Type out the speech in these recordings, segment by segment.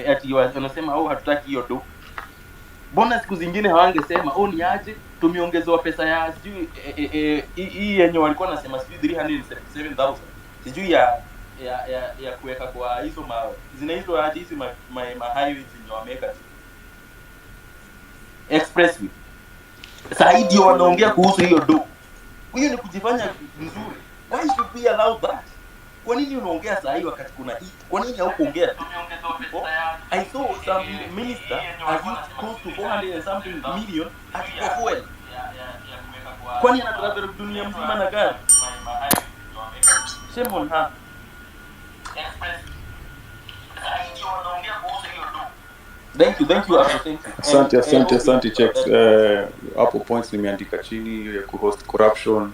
ati wanasema hatutaki hiyo do. Mbona siku zingine hawangesema ni aje tumeongezewa pesa ya sijui hii yenye walikuwa nasema sijui 377,000 sijui ya kuweka kwa hizo zinaitwa aje hizo ma highways zenye wameweka expressway. Sasa ndio wanaongea kuhusu hiyo do. Hiyo ni kujifanya vizuri. Why should we allow that? Kwa nini unaongea saa hii wakati kuna hii? Kwa nini haukuongea? I saw some minister has used close to 400 and something million at fuel. Kwani anatravel dunia mzima na gari? Shame on her. Thank you. Asante checks. Hapo points nimeandika chini ya kuhost corruption.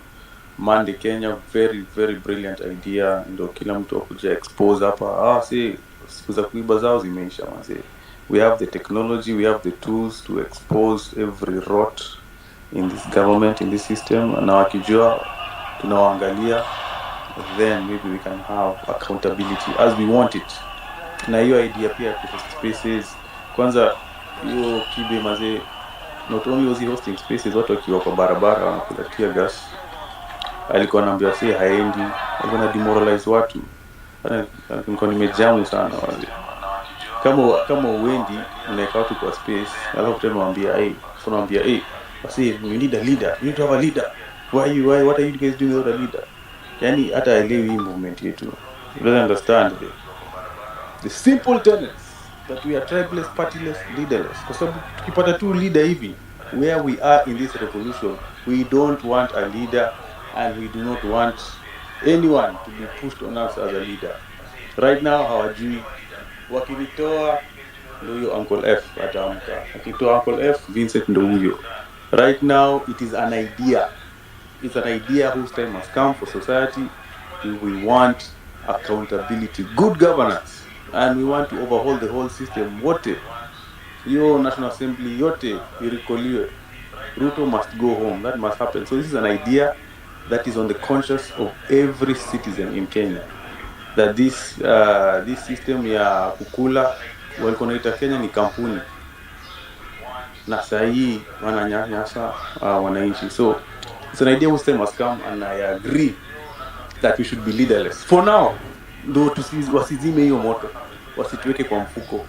Monday Kenya, very very brilliant idea. Ndio kila mtu akuja expose hapa. Siku za kuiba zao zimeisha manze. We have the technology, we have the tools to expose every rot in this government, in this system. Na wakijua tunawaangalia, then maybe we can have accountability as we want it. Na hiyo idea pia ya host spaces, kwanza hiyo kibe maze, not only was he hosting spaces, watu wakiwa kwa barabara wanakula tear gas, alikuwa anaambia haendi, alikuwa na demoralize watu. Nilikuwa nimejamu sana wale. Kama uendi unaweka watu kwa space, alafu tena unawaambia we need a leader, you need to have a leader. Why what are you guys doing without a leader? Yani hata elewi hii movement yetu. You don't understand the simple tenets that we are tribeless, partyless, leaderless. Kwa sababu tukipata tu leader hivi, where we are in this revolution, we don't want a leader and we do not want anyone to be pushed on us as a leader. Right now hawajui, wakilitoa ndio huyo Uncle F ataamka, akitoa Uncle F Vincent ndio huyo. Right now it is an idea. It's an idea whose time has come for society. We want accountability, good governance, and we want to overhaul the whole system. Wote hiyo National Assembly yote irikoliwe. Ruto must go home. That must happen. So this is an idea that is on the conscience of every citizen in Kenya, that this system ya kukula walikuwa wanaita Kenya ni kampuni, na sahi wananyanyasa wananchi. So it's an idea whose time must come, and I agree that we should be leaderless for now. Ndio wasizime hiyo moto, wasituweke kwa mfuko.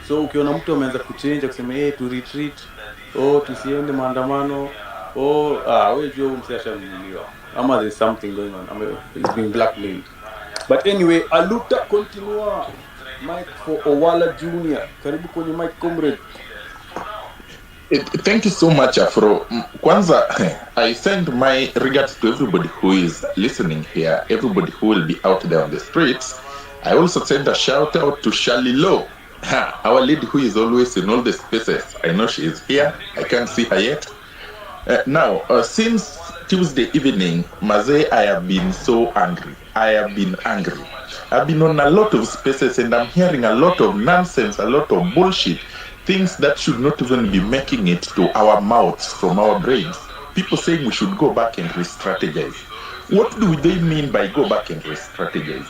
So ukiona mtu ameanza kuchange kusema to retreat, tusiende maandamano, wewe jua msiashamiliwa, ama there's something going on, it's being blackmailed. But anyway, aluta continua. Mike for Owala Junior, karibu kwenye Mike comrade. Thank you so much, Afro. Kwanza, I send my regards to everybody who is listening here, everybody who will be out there on the streets. I also send a shout out to Shali Low, our lady who is always in all the spaces. I know she is here. I can't see her yet. Now, since Tuesday evening, Maze, I have been so angry. I have been angry. I've been on a lot of spaces and I'm hearing a lot of nonsense, a lot of bullshit. Things that should not even be making it to our mouths from our brains. People saying we should go back and re-strategize. What do they mean by go back and re-strategize?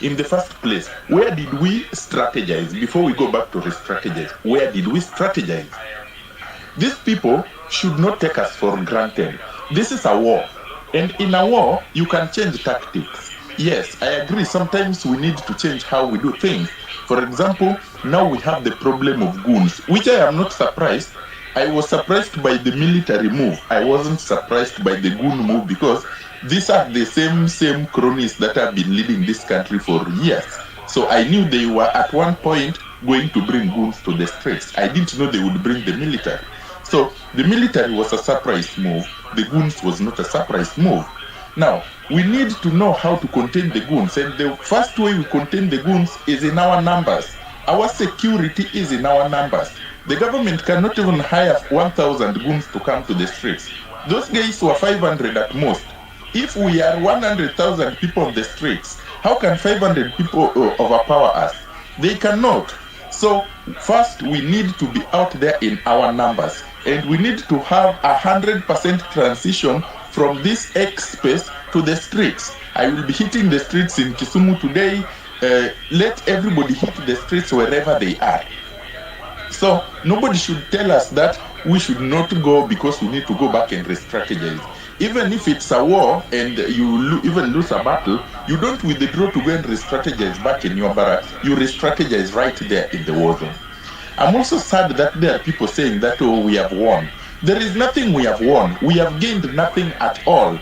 In the first place, where did we strategize before we go back to re-strategize? Where did we strategize? These people should not take us for granted. This is a war. And in a war, you can change tactics. Yes, I agree. Sometimes we need to change how we do things. For example, now we have the problem of goons, which I am not surprised. I was surprised by the military move. I wasn't surprised by the goon move because these are the same cronies that have been leading this country for years. So I knew they were at one point going to bring goons to the streets. I didn't know they would bring the military. So the military was a surprise move. The goons was not a surprise move. Now, we need to know how to contain the goons. And the first way we contain the goons is in our numbers. Our security is in our numbers. The government cannot even hire 1,000 goons to come to the streets. Those guys were 500 at most. If we are 100,000 people on the streets, how can 500 people overpower us? They cannot. So first we need to be out there in our numbers. And we need to have 100% transition from this X space to the streets. I will be hitting the streets in Kisumu today. let everybody hit the streets wherever they are. So nobody should tell us that we should not go because we need to go back and re-strategize. Even if it's a war and you even lose a battle, you don't withdraw to go and re-strategize back in your barracks. You re-strategize right there in the war zone. I'm also sad that there are people saying that, oh, we have won. There is nothing we have won. We have gained nothing at all.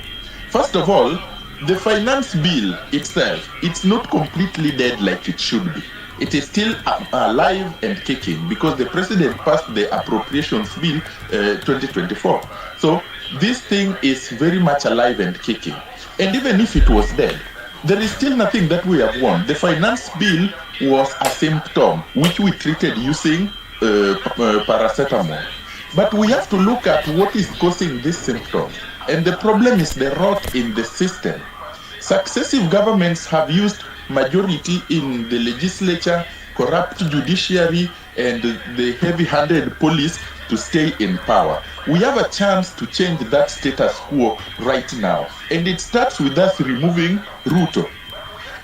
First of all, the finance bill itself, it's not completely dead like it should be. It is still alive and kicking because the president passed the appropriations bill 2024. So this thing is very much alive and kicking. And even if it was dead, there is still nothing that we have won. The finance bill was a symptom which we treated using paracetamol. But we have to look at what is causing this symptom. And the problem is the rot in the system. Successive governments have used majority in the legislature, corrupt judiciary, and the heavy-handed police to stay in power. We have a chance to change that status quo right now. And it starts with us removing Ruto.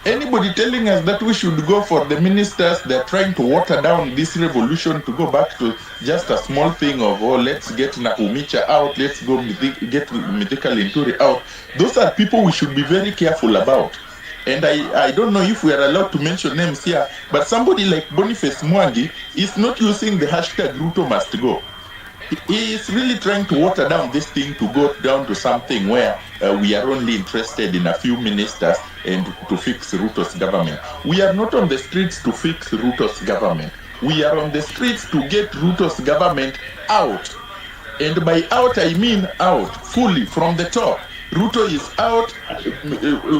Anybody telling us that we should go for the ministers, they're trying to water down this revolution to go back to just a small thing of, oh, let's get Nakumicha out, let's go get Mithika Linturi out. Those are people we should be very careful about. And I don't know if we are allowed to mention names here, but somebody like Boniface Mwangi is not using the hashtag Ruto must go. He is really trying to water down this thing to go down to something where we are only interested in a few ministers and to fix Ruto's government. We are not on the streets to fix Ruto's government. We are on the streets to get Ruto's government out. And by out, I mean out, fully, from the top. Ruto is out,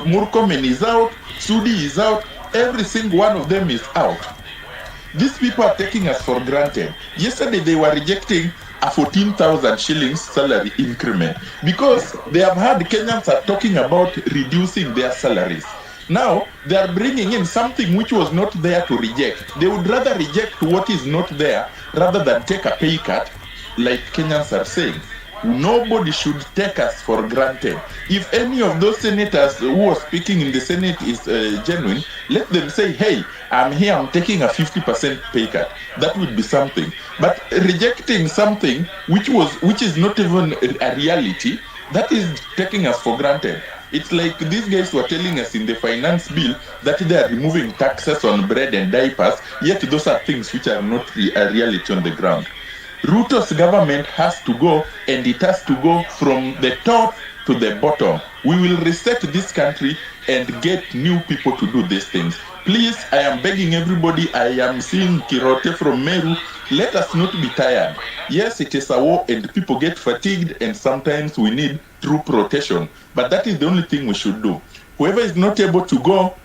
Murkomen is out, Sudi is out, every single one of them is out. These people are taking us for granted. Yesterday, they were rejecting a 14,000 shillings salary increment because they have heard Kenyans are talking about reducing their salaries. Now, they are bringing in something which was not there to reject. They would rather reject what is not there rather than take a pay cut, like Kenyans are saying. Nobody should take us for granted. If any of those senators who are speaking in the Senate is genuine, let them say, hey, I'm here, I'm taking a 50% pay cut. That would be something. But rejecting something which is not even a reality, that is taking us for granted. It's like these guys were telling us in the finance bill that they are removing taxes on bread and diapers, yet those are things which are not a reality on the ground. Ruto's government has to go, and it has to go from the top to the bottom. We will reset this country and get new people to do these things. Please, I am begging everybody, I am seeing Kirote from Meru, let us not be tired. Yes, it is a war and people get fatigued and sometimes we need troop rotation, but that is the only thing we should do. Whoever is not able to go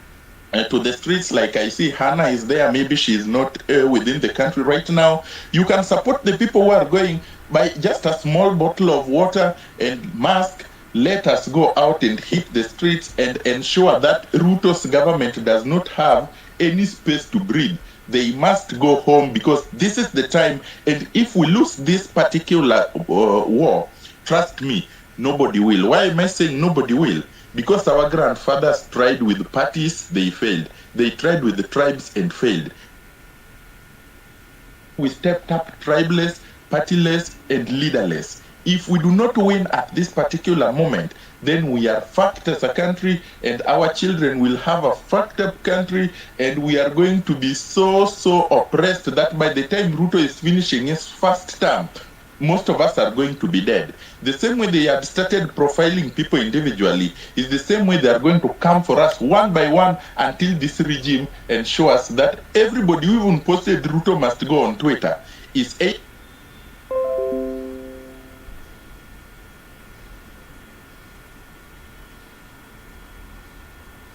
to the streets, like I see Hannah is there, maybe she is not within the country right now, you can support the people who are going by just a small bottle of water and mask. Let us go out and hit the streets and ensure that Ruto's government does not have any space to breathe. They must go home because this is the time, and if we lose this particular war, trust me, nobody will. Why am I saying nobody will? Because our grandfathers tried with parties, they failed. They tried with the tribes and failed. We stepped up tribeless, partyless, and leaderless. If we do not win at this particular moment, then we are fucked as a country, and our children will have a fucked up country, and we are going to be so oppressed that by the time Ruto is finishing his first term, most of us are going to be dead. The same way they had started profiling people individually is the same way they are going to come for us one by one until this regime and show us that everybody who even posted Ruto must go on Twitter is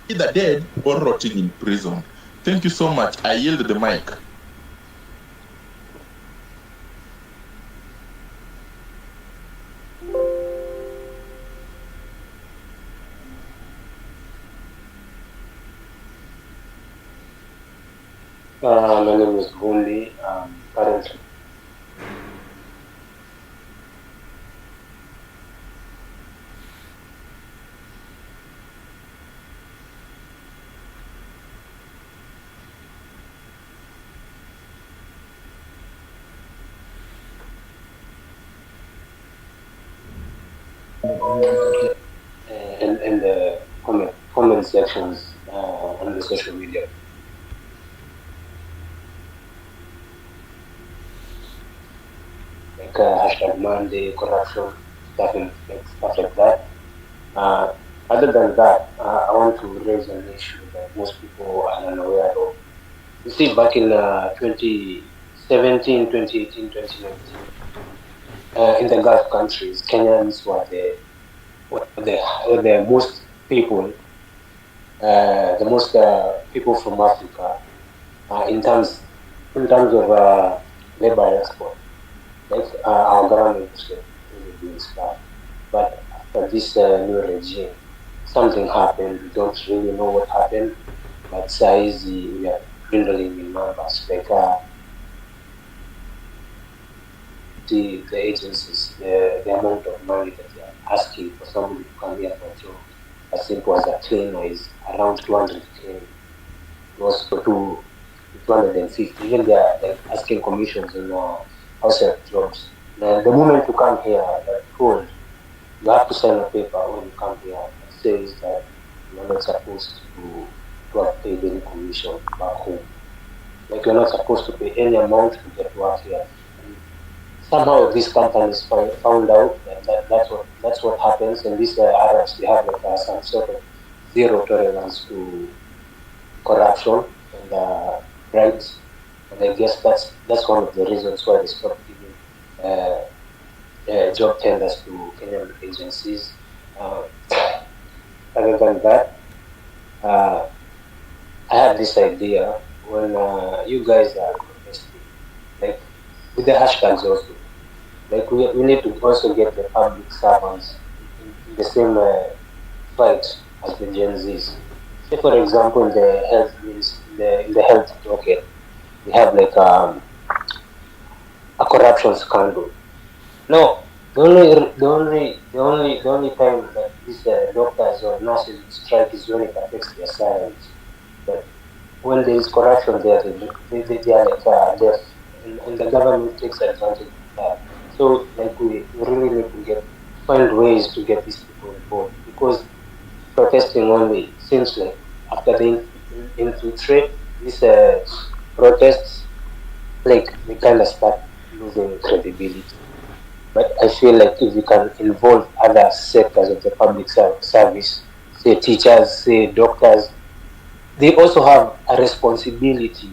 either dead or rotting in prison. Thank you so much. I yield the mic. My name is Bundi. Currently, in the comment sections on the social media. Like hashtag Monday, corruption, stuff like that. Other than that, I want to raise an issue that most people are unaware of. You see, back in 2017, 2018, 2019, in the Gulf countries, Kenyans were the most people, people from Africa in terms of labor export. Like our government was really doing stuff, but after this new regime, something happened. We don't really know what happened, but size we are dwindling in numbers. Like the agencies, the amount of money that they are asking for somebody to come here for a job, as simple as a cleaner, is around 200K. Goes to 250. Even they are like asking commissions on outside jobs. Now, the moment you come here, you're told you have to sign a paper when you come here that says that you're not supposed to have paid any commission back home. Like you're not supposed to pay any amount to get work here. And somehow these companies found out that that's what happens, and these Arabs, they have like some sort of zero tolerance to corruption and bribes. And I guess that's one of the reasons why they stopped giving job tenders to Kenyan agencies. Other than that, I have this idea when you guys are protesting, like with the hashtags also. Like we need to also get the public servants in the same fight as the Gen Zs. Say for example, in the health in the health docket, we have like a corruption scandal. No, the only time that these doctors or nurses strike is when it affects their salaries. But when there is corruption there, they are like deaf, and the government takes advantage of that. So like we really need to find ways to get these people involved, because protesting only seems like after they infiltrate these protests, like they kind of start losing credibility. But I feel like if we can involve other sectors of the public service, say teachers, say doctors, they also have a responsibility.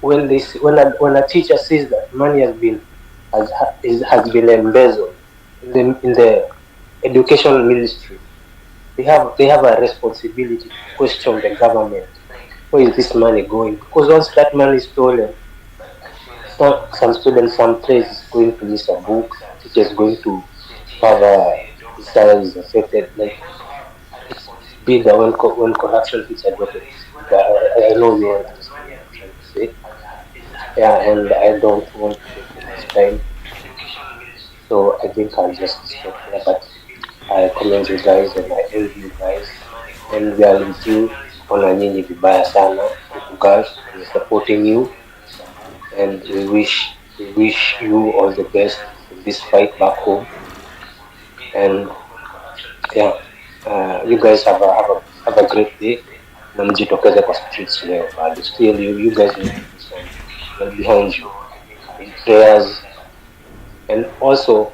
When when a teacher sees that money has been embezzled in the education ministry, they have a responsibility to question the government. Where is this money going? Because once that money is stolen, some students, some place is going to miss a book. Teacher is going to have his salary is affected. Like it's bigger when corruption hits a docket. I know you all understand what I'm trying to say. Yeah, and I don't want to take too much time, so I think I'll just stop here. But I commend you guys and I envy you guys, and we are with you. Ona nyinyi vibaya sana huku girls, we are supporting you, and we wish you all the best in this fight back home. And yeah, you guys have a great day. Na mjitokeze kwa streets leo. But still, you guys need to do some. We're behind you in prayers. And also,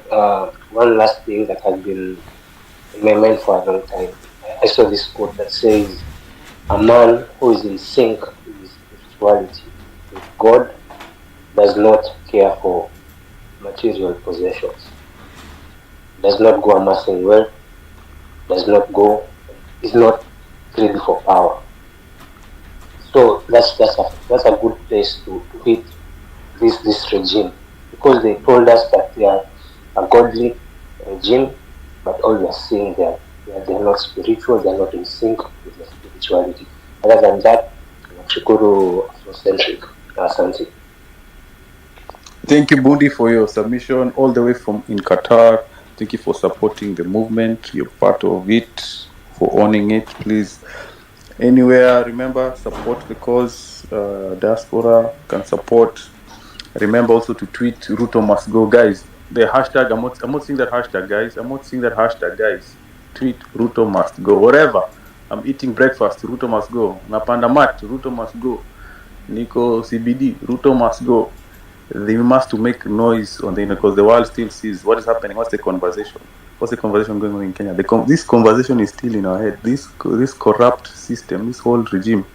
one last thing that has been in my mind for a long time. I saw this quote that says, "A man who is in sync with his spirituality, with God, does not care for material possessions, does not go amassing wealth, is not greedy for power." So that's a good place to hit this regime, because they told us that they are a godly regime, but all we are seeing they're not spiritual, they're not in sync with their spirituality. Other than that, Shukuru Afrocentric. Asante. Thank you, Bundi, for your submission all the way from in Qatar. Thank you for supporting the movement. You're part of it, for owning it. Please, anywhere, remember, support the cause. Diaspora can support. Remember also to tweet Ruto must go, guys. the hashtag. I'm not seeing that hashtag, guys. I'm not seeing that hashtag, guys. Tweet Ruto must go. Whatever. I'm eating breakfast. Ruto must go. Napanda mat. Ruto must go. Nico CBD. Ruto must go. They must make noise on the internet because the world still sees what is happening. What's the conversation? What's the conversation going on in Kenya? This conversation is still in our head. This corrupt system, this whole regime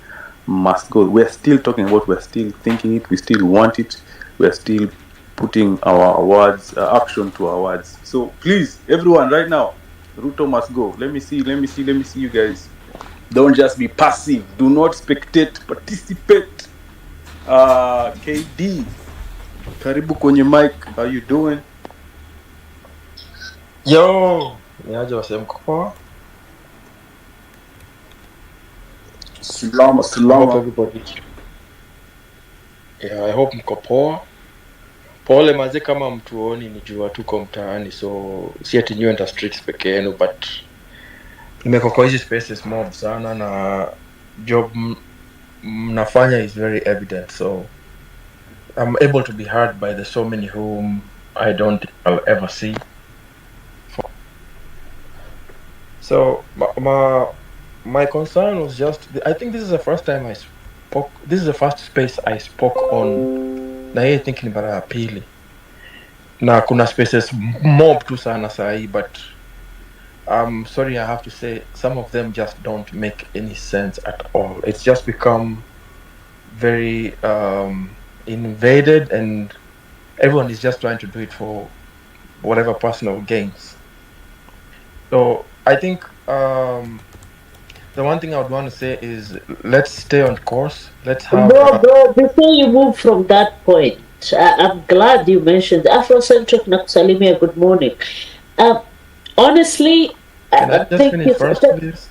must go. We're still talking about. We're still thinking it. We still want it. We're still putting our words, action to our words. So please, everyone, right now, Ruto must go. Let me see you guys. Don't just be passive. Do not spectate. Participate. KD, karibu kwenye mic. How you doing? Yo, niaje wase mko poa? Salama, I hope salama. everybody. Yeah, I hope mko poa. Pole maze kama mtuoni ni jua tuko mtaani, so si ati nyuenda streets peke yenu, but nimeko kwa hizi spaces mob sana na job mnafanya is very evident, so I'm able to be heard by the so many whom I don't think I'll ever see. So my concern was just, I think this is the first time I spoke, this is the first space I spoke on, na hii think ni mara ya pili, na kuna spaces mob tu sana sahi, but I'm sorry I have to say some of them just don't make any sense at all. It's just become very invaded, and everyone is just trying to do it for whatever personal gains. So I think the one thing I would want to say is let's stay on course. Let's have Bro, before you move from that point, I'm glad you mentioned Afrocentric Nakusalimia. Good morning. Honestly, can I just finish first, please?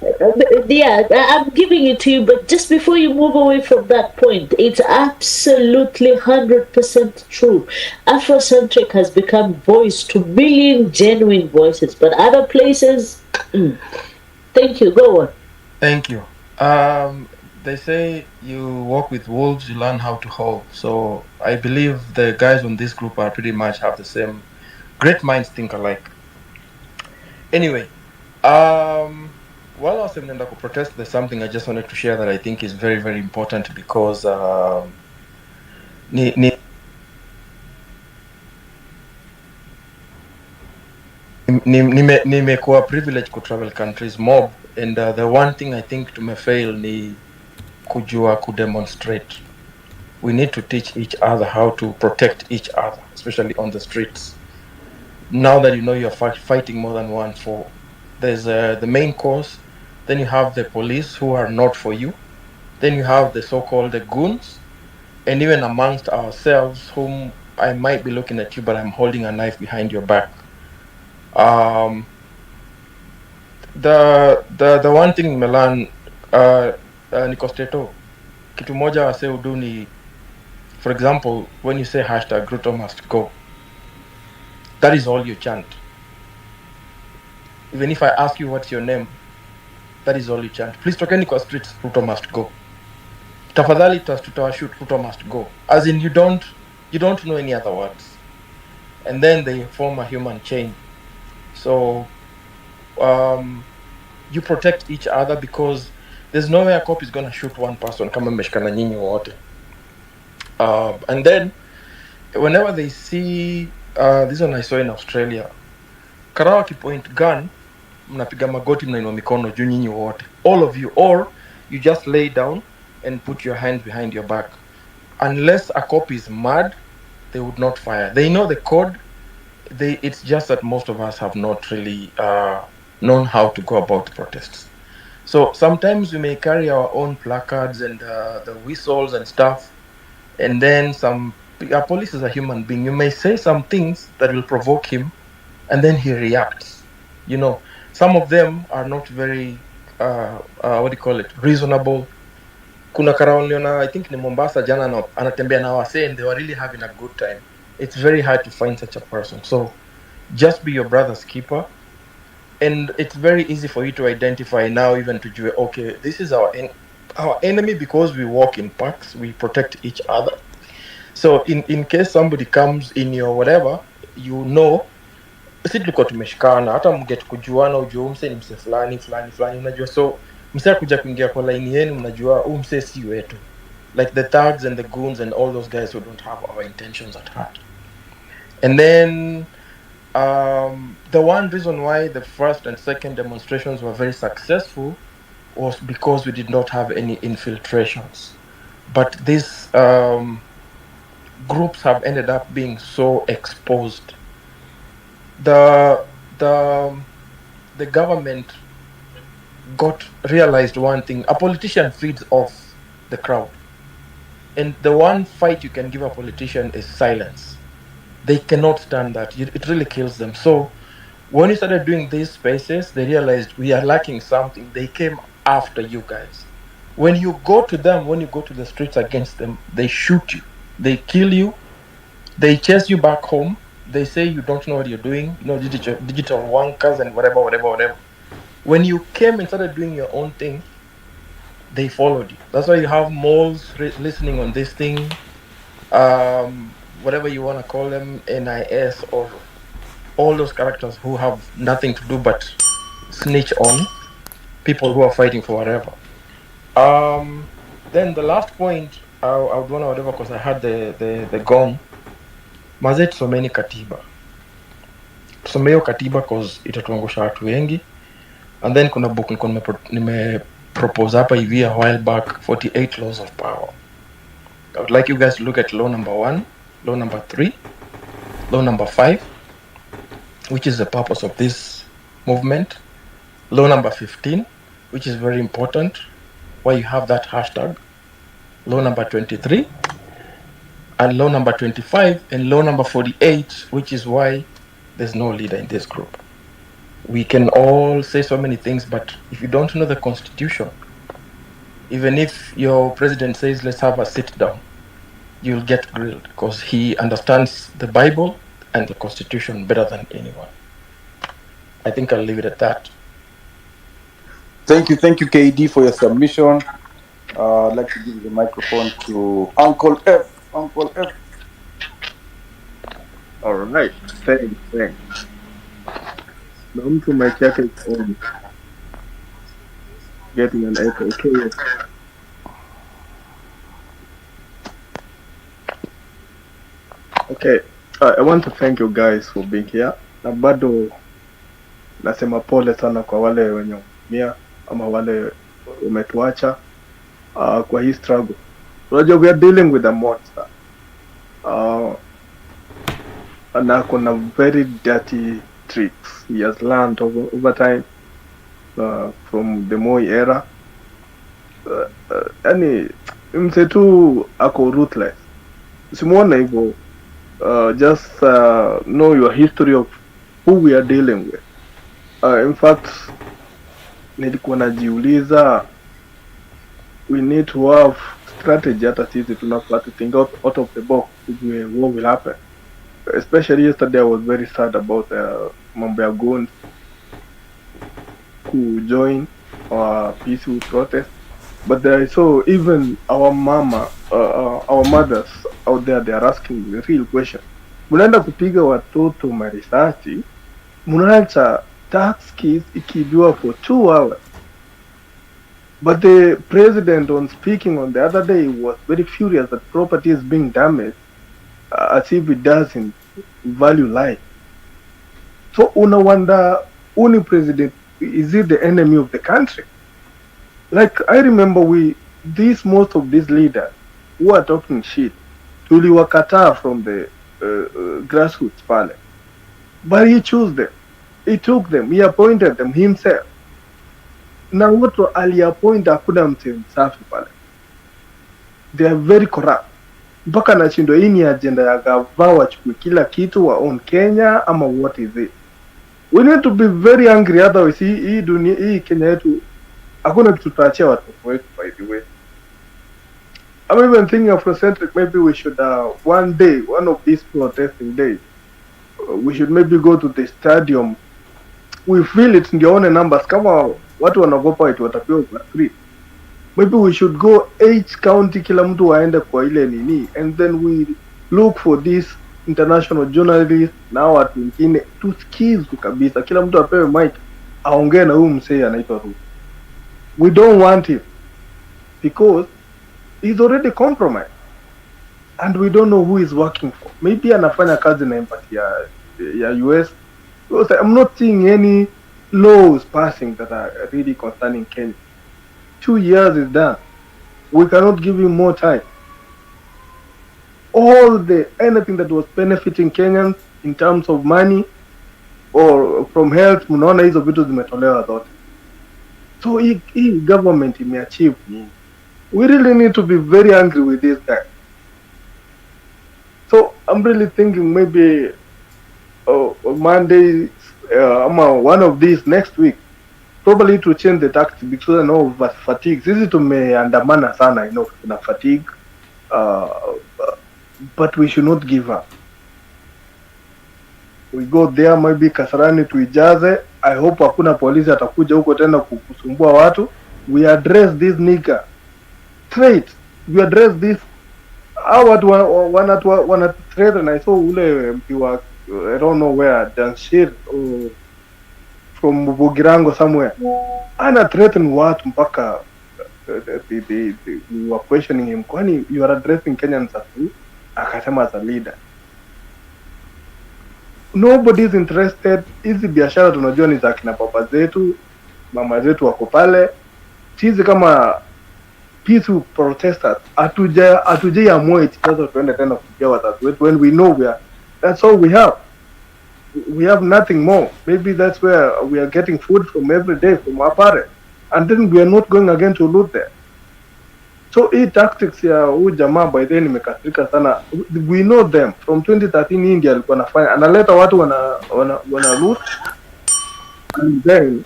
Yeah, I'm giving it to you, but just before you move away from that point, it's absolutely 100% true. Afrocentric has become voice to million genuine voices, but other places, thank you, go on. Thank you. They say you walk with wolves, you learn how to howl. So I believe the guys on this group are pretty much have the same. Great minds think alike. Anyway, while I was in the protest, there's something I just wanted to share that I think is very, very important because nimekuwa privilege ku travel countries mob, and the one thing I think tumefail ni kujua ku demonstrate. We need to teach each other how to protect each other, especially on the streets. Now that you know you're fighting more than one foe, there's the main cause, then you have the police who are not for you, then you have the so-called the goons, and even amongst ourselves, whom I might be looking at you, but I'm holding a knife behind your back. The one thing Milan Nikosteto, kitu moja wase udu ni, for example, when you say hashtag Ruto must go, that is all you chant. Even if I ask you what's your name, that is all you chant. Please tokeni kwa streets, Ruto must go. Tafadhali tutawashoot, Ruto must go. As in you don't know any other words. And then they form a human chain. So you protect each other because there's no way a cop is gonna shoot one person kama mmeshikana nyinyi wote. And then whenever they see this one I saw in Australia, karawa kipoint gun, mnapiga magoti, mnainua mikono juu nyinyi wote, all of you, or you just lay down and put your hands behind your back. Unless a cop is mad, they would not fire. They know the code. It's just that most of us have not really known how to go about the protests. So sometimes we may carry our own placards and the whistles and stuff, and then police is a human being. You may say some things that will provoke him, and then he reacts. You know, some of them are not very reasonable. Kuna karaoniona, I think ni Mombasa jana, anatembea na wase, and they were really having a good time. It's very hard to find such a person. So just be your brother's keeper, and it's very easy for you to identify now, even to do, okay, this is our enemy because we walk in packs, we protect each other. So in case somebody comes in your whatever, you know, si tulikuwa tumeshikana, hata mget kujuana, ujua mse ni mse fulani fulani fulani, unajua. So mse kuja kuingia kwa line yenu, mnajua mse si wetu, like the thugs and the goons and all those guys who don't have our intentions at heart. And then the one reason why the first and second demonstrations were very successful was because we did not have any infiltrations. But these groups have ended up being so exposed. The government realized one thing: a politician feeds off the crowd, and the one fight you can give a politician is silence. They cannot stand that. It really kills them. So when we started doing these spaces, they realized we are lacking something. They came after you guys. When you go to them, when you go to the streets against them, they shoot you, they kill you, they chase you back home. They say you don't know what you're doing, digital wankers and whatever. When you came and started doing your own thing, they followed you. That's why you have malls listening on this thing, whatever you want to call them, NIS, or all those characters who have nothing to do but snitch on people who are fighting for whatever. Then the last point I would want to whatever, because I had the gong. Mazet tusomeni katiba. Tusome hiyo katiba cause itatuangusha watu wengi. And then kuna book nime propose hapa hivi a while back, 48 laws of power. I would like you guys to look at law number 1, law number 3, law number 5, which is the purpose of this movement. Law number 15, which is very important, why you have that hashtag. Law number 23, and law number 25, and law number 48, which is why there's no leader in this group. We can all say so many things, but if you don't know the Constitution, even if your president says let's have a sit down, you'll get grilled because he understands the Bible and the Constitution better than anyone. I think I'll leave it at that. Thank you, KD, for your submission. I'd like to give the microphone to Uncle F. Uncle F. All right, thanks. Now to my check is on getting an echo. Okay. Okay, I want to thank you guys for being here. Na bado nasema pole sana kwa wale wenye umia ama wale umetuacha kwa hii struggle. Unajua we are dealing with a monster. Na kuna very dirty tricks he has learned over time from the Moi era. Yani msetu ako ruthless. Simuona hivyo. Just know your history of who we are dealing with. In fact, nilikuwa najiuliza, we need to have strategy hata sisi tunafaa to think out of the box kujue what will happen. Especially yesterday I was very sad about mambo ya goons who join our peaceful protest. But I saw even our mothers out there, they are asking the real question. Munaenda kupiga watoto marisasi, munaacha tax keys ikibiwa for 2 hours. But the president, on speaking on the other day, was very furious that property is being damaged, as if it doesn't value life. So una wonder, uni president, is it the enemy of the country? Like, I remember most of these leaders who are talking shit, tuliwakataa from the grassroots pale. But he chose them. He took them. He appointed them himself. Na watu aliappoint hakuna mtu msafi pale. They are very corrupt. Mpaka nashindwa hii ni agenda ya gava wachukue kila kitu wa on Kenya ama what is it? We need to be very angry, otherwise hii dunia hii Kenya yetu hakuna kitu tutaachia watu wetu. By the way, I'm even thinking Afrocentric, maybe we should one day, one of these protesting days, we should maybe go to the stadium. We feel it ndio one numbers, kama watu wanagopa eti watapewa kwa free. Maybe we should go each county, kila mtu waende kwa ile nini, and then we look for these international journalists na watu wengine tusikizwe kabisa, kila mtu apewe mic aongee na huyu msee anaitwa Ruto. We don't want him because he's already compromised and we don't know who is working for. Maybe anafanya kazi na embassy ya US, because I'm not seeing any laws passing that are really concerning Kenya. 2 years is done. We cannot give him more time. Anything that was benefiting Kenyans in terms of money or from health, mnaona hizo vitu zimetolewa zote. So hii government imeachieve nini? We really need to be very angry with this guy. So I'm really thinking maybe Monday, one of these next week, probably to change the tactics, because I know fatigue. Sisi tumeandamana sana, I know, na fatigue. But we should not give up. We go there, maybe Kasarani tuijaze. I hope hakuna polisi atakuja huko tena kusumbua watu. We address this nigga straight. We address this. Watu wana threaten. I saw ule MP wa I don't know where, Danshir or from Bugirango somewhere. Ana threaten watu mpaka we were questioning him. Kwani you are addressing Kenyans as who? Akasema as a leader. Nobody is interested. Hizi biashara tunajua ni za kina papa zetu, mama zetu wako pale. Sisi kama peaceful protesters atuje amue sasa tuende tena kupiga wazazi wetu when we know that's all we have. We have nothing more. Maybe that's where we are getting food from every day from our parents, and then we are not going again to loot there. So hii tactics ya huyu jamaa by then imekasirika sana. We know them from 2013. India alikuwa anafanya, analeta watu wana loot, and then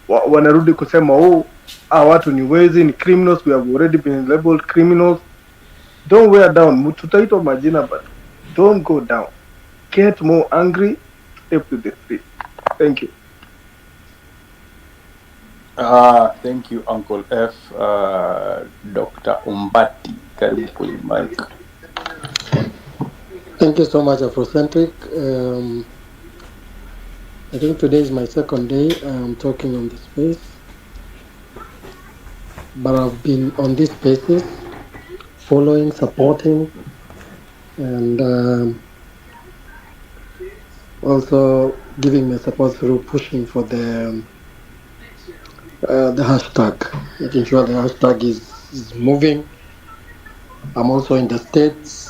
wanarudi kusema watu ni wezi, ni criminals. We have already been labeled criminals. Don't wear down. Tutaitwa majina, but don't go down. Get more angry, step to the street. Thank you. Thank you, Uncle F. Dr. Umbati, karibu kwenye mic. Thank you so much, Afrocentric. I think today is my second day talking on this space, but I've been on these spaces, following, supporting, and also giving my support through pushing for the hashtag, making sure the hashtag is moving. I'm also in the States.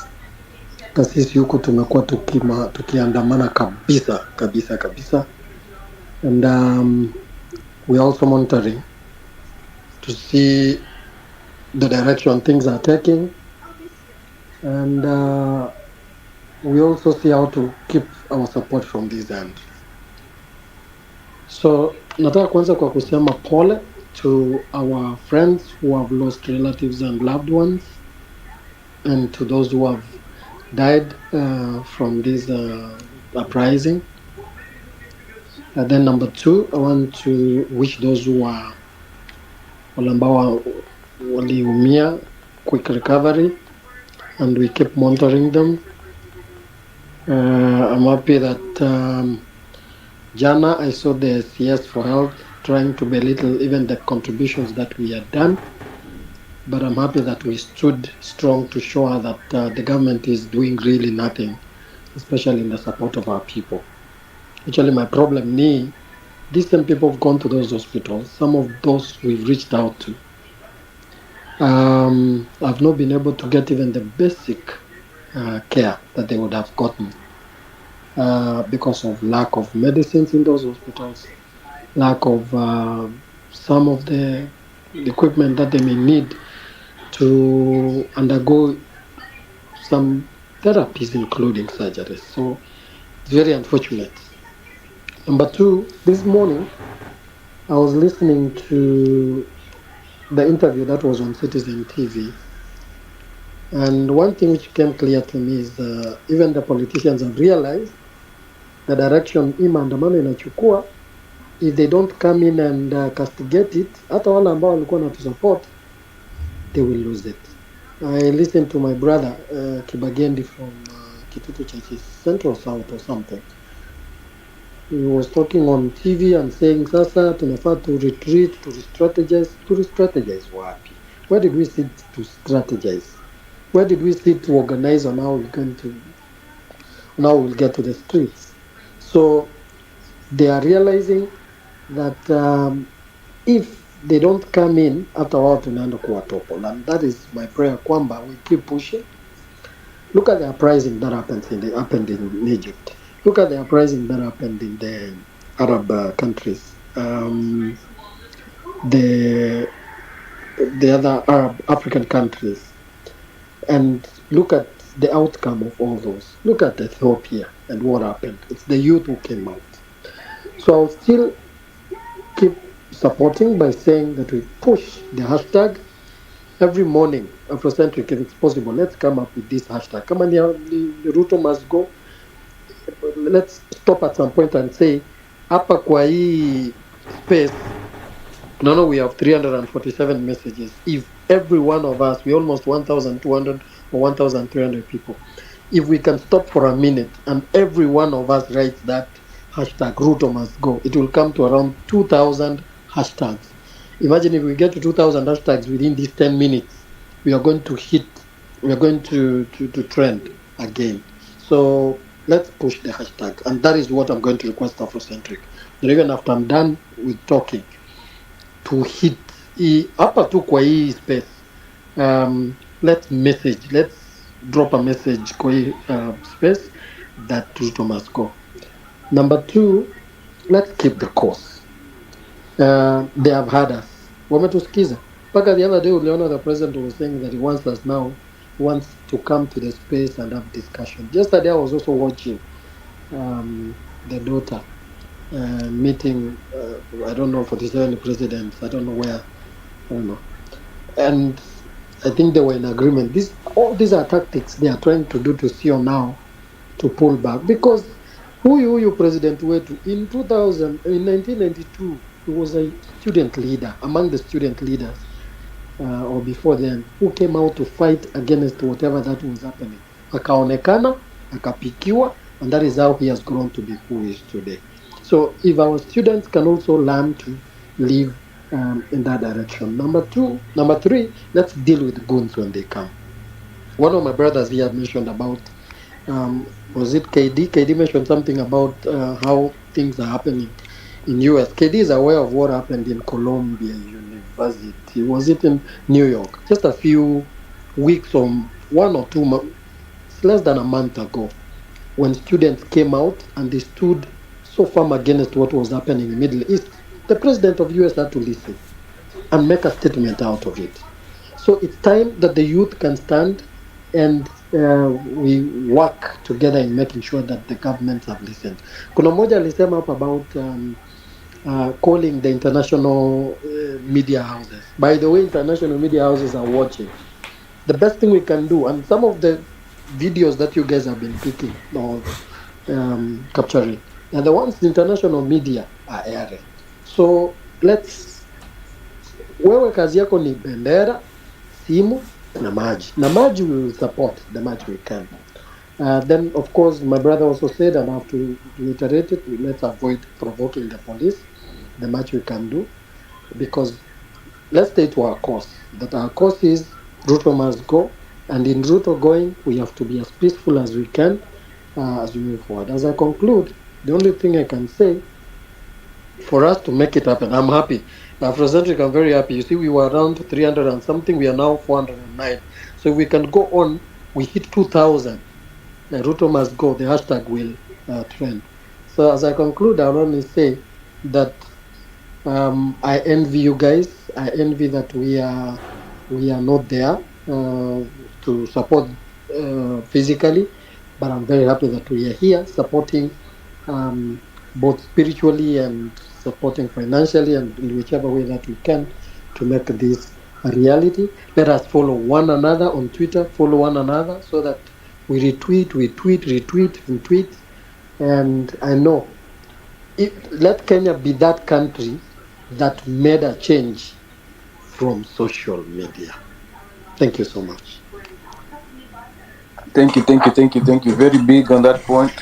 Na sisi huku tumekuwa tukiandamana kabisa, and we're also monitoring to see the direction things are taking, and we also see how to keep our support from this end. So nataka kwanza kwa kusema pole to our friends who have lost relatives and loved ones, and to those who have died from this uprising. And then number two, I want to wish those who are ambao waliumia quick recovery, and we keep monitoring them. I'm happy that Jana, I saw the CS for Health trying to belittle even the contributions that we had done, but I'm happy that we stood strong to show her that the government is doing really nothing, especially in the support of our people. Actually, my problem is these same people have gone to those hospitals. Some of those we've reached out to. I've not been able to get even the basic care that they would have gotten because of lack of medicines in those hospitals, lack of some of the equipment that they may need to undergo some therapies, including surgeries. So it's very unfortunate. Number two, this morning I was listening to the interview that was on Citizen TV, and one thing which came clear to me is even the politicians have realized the direction maandamano inachukua. If they don't come in and castigate it, hata wale ambao walikuwa na support, they will lose it. I listened to my brother Kibagendi from Kitutu Church, Central South or something. He was talking on TV and saying, Sasa, tunafaa to retreat, to re-strategize. To re-strategize wapi? Where did we sit to strategize? Where did we sit to organize on how we're going to, now we'll get to the streets? So they are realizing that if they don't come in, after a while tunaenda kuwa topple. And that is my prayer, kwamba we keep pushing. Look at the uprising that happened in Egypt. Look at the uprising that happened in the Arab countries. The other Arab African countries, and look at the outcome of all those. Look at Ethiopia and what happened. It's the youth who came out. So I'll still keep supporting by saying that we push the hashtag every morning, Afrocentric, if it's possible. Let's come up with this hashtag. Come on, the Ruto must go. Let's stop at some point and say, hapa kwa hii space, no, we have 347 messages. If every one of us, we almost 1,200 or 1,300 people, if we can stop for a minute and every one of us writes that hashtag Ruto must go, it will come to around 2,000 hashtags. Imagine if we get to 2,000 hashtags within these 10 minutes, we are going to trend again. So let's push the hashtag, and that is what I'm going to request Afrocentric. That even after I'm done with talking, to hit hapa tu kwa hii space, let's drop a message kwa hii space that Ruto must go. Number 2, let's keep the course. They have had us, wametusikiza mpaka the other day uliona the president was saying that he wants us now, wants to come to the space and have discussion. Yesterday I was also watching the daughter meeting, I don't know, 47 presidents, I don't know where, I don't know. And I think they were in agreement. All these are tactics they are trying to do to Sio now to pull back. Because huyu President wetu in 1992, he was a student leader, among the student leaders, or before then, who came out to fight against whatever that was happening. Akaonekana, akapikiwa, and that is how he has grown to be who he is today. So if our students can also learn to live in that direction. Number 3, let's deal with goons when they come. One of my brothers here mentioned about, was it KD? KD mentioned something about how things are happening in US. KD is aware of what happened in Columbia University. Was it in New York? Just a few weeks or 1 or 2 months, less than a month ago, when students came out and they stood so firm against what was happening in the Middle East. The president of US had to listen and make a statement out of it. So it's time that the youth can stand and we work together in making sure that the governments have listened. Kuna moja alisema up about calling the international media houses. By the way, international media houses are watching. The best thing we can do, and some of the videos that you guys have been picking or capturing, and the ones the international media are airing. So wewe kazi yako ni bendera, simu na maji. Na maji we will support the much we can. Then of course my brother also said, and I have to reiterate it, let's avoid provoking the police the much we can do, because let's stay to our course. That our course is Ruto must go, and in Ruto going we have to be as peaceful as we can as we move forward. As I conclude, the only thing I can say, for us to make it happen, I'm happy. Afrocentric, I'm very happy. You see, we were around 300 and something, we are now 409. So if we can go on, we hit 2,000. Ruto must go, the hashtag will trend. So as I conclude, I'll only say that I envy you guys. I envy that we are not there to support physically, but I'm very happy that we are here supporting both spiritually and supporting financially, and in whichever way that we can to make this a reality. Let us follow one another on Twitter, follow one another so that we retweet, and I know let Kenya be that country that made a change from social media. Thank you so much. Thank you. Very big on that point.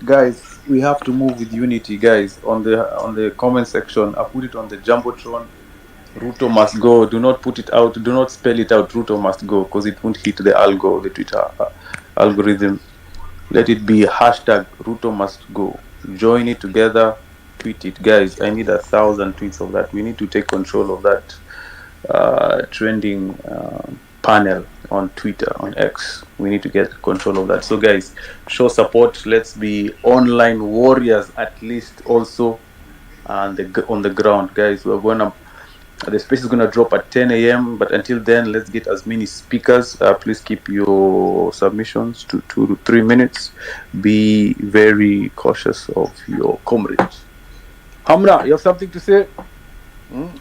Guys, we have to move with unity, guys. On the comment section, I put it on the Jumbotron. Ruto must go. Do not put it out. Do not spell it out. Ruto must go, because it won't hit the Twitter algorithm. Let it be hashtag Ruto must go. Join it together. Tweet it, guys. I need 1,000 tweets of that. We need to take control of that trending panel on Twitter, on X. We need to get control of that. So guys, show support. Let's be online warriors at least also on the ground, guys. The space is gonna drop at 10 a.m. But until then, let's get as many speakers. Please keep your submissions to 2 to 3 minutes. Be very cautious of your comrades. Hamna, you have something to say?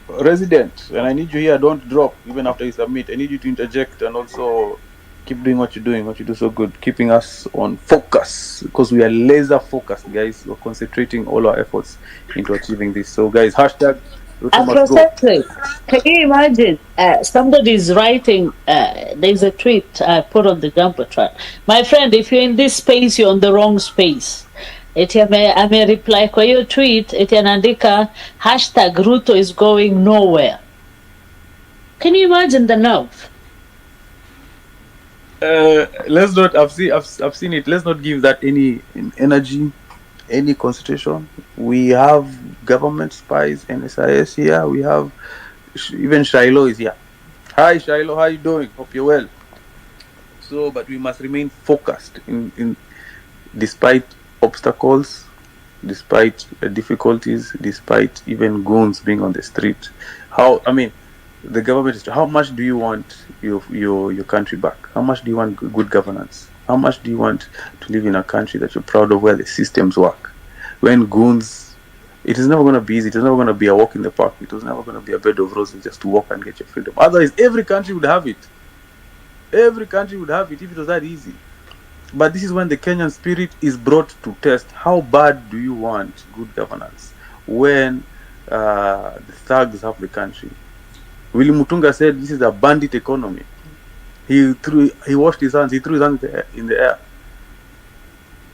Resident, and I need you here. Don't drop even after you submit. I need you to interject and also keep doing what you're doing. What you do so good, keeping us on focus, because we are laser focused, guys. We're concentrating all our efforts into achieving this. So, guys, hashtag Ruto must go. Can you imagine? Somebody's writing. There's a tweet I put on the Jumbotron. My friend, if you're in this space, you're on the wrong space. Ame reply kwa hiyo tweet eti anaandika hashtag Ruto is going nowhere. Can you imagine the nerve? Let's not. I've seen it. Let's not give that any energy, any concentration. We have government spies, NSIS here. We have even Shiloh is here. Hi Shiloh, how you doing? Hope you're well. So, but we must remain focused in despite obstacles, despite difficulties, despite even goons being on the street. The government is. How much do you want your country back? How much do you want good governance? How much do you want to live in a country that you're proud of, where the systems work? When goons, it is never going to be easy. It is never going to be a walk in the park. It was never going to be a bed of roses just to walk and get your freedom. Otherwise, every country would have it. Every country would have it if it was that easy. But this is when the Kenyan spirit is brought to test. How bad do you want good governance when the thugs have the country? Willy Mutunga said this is a bandit economy. He washed his hands. He threw his hands in the air.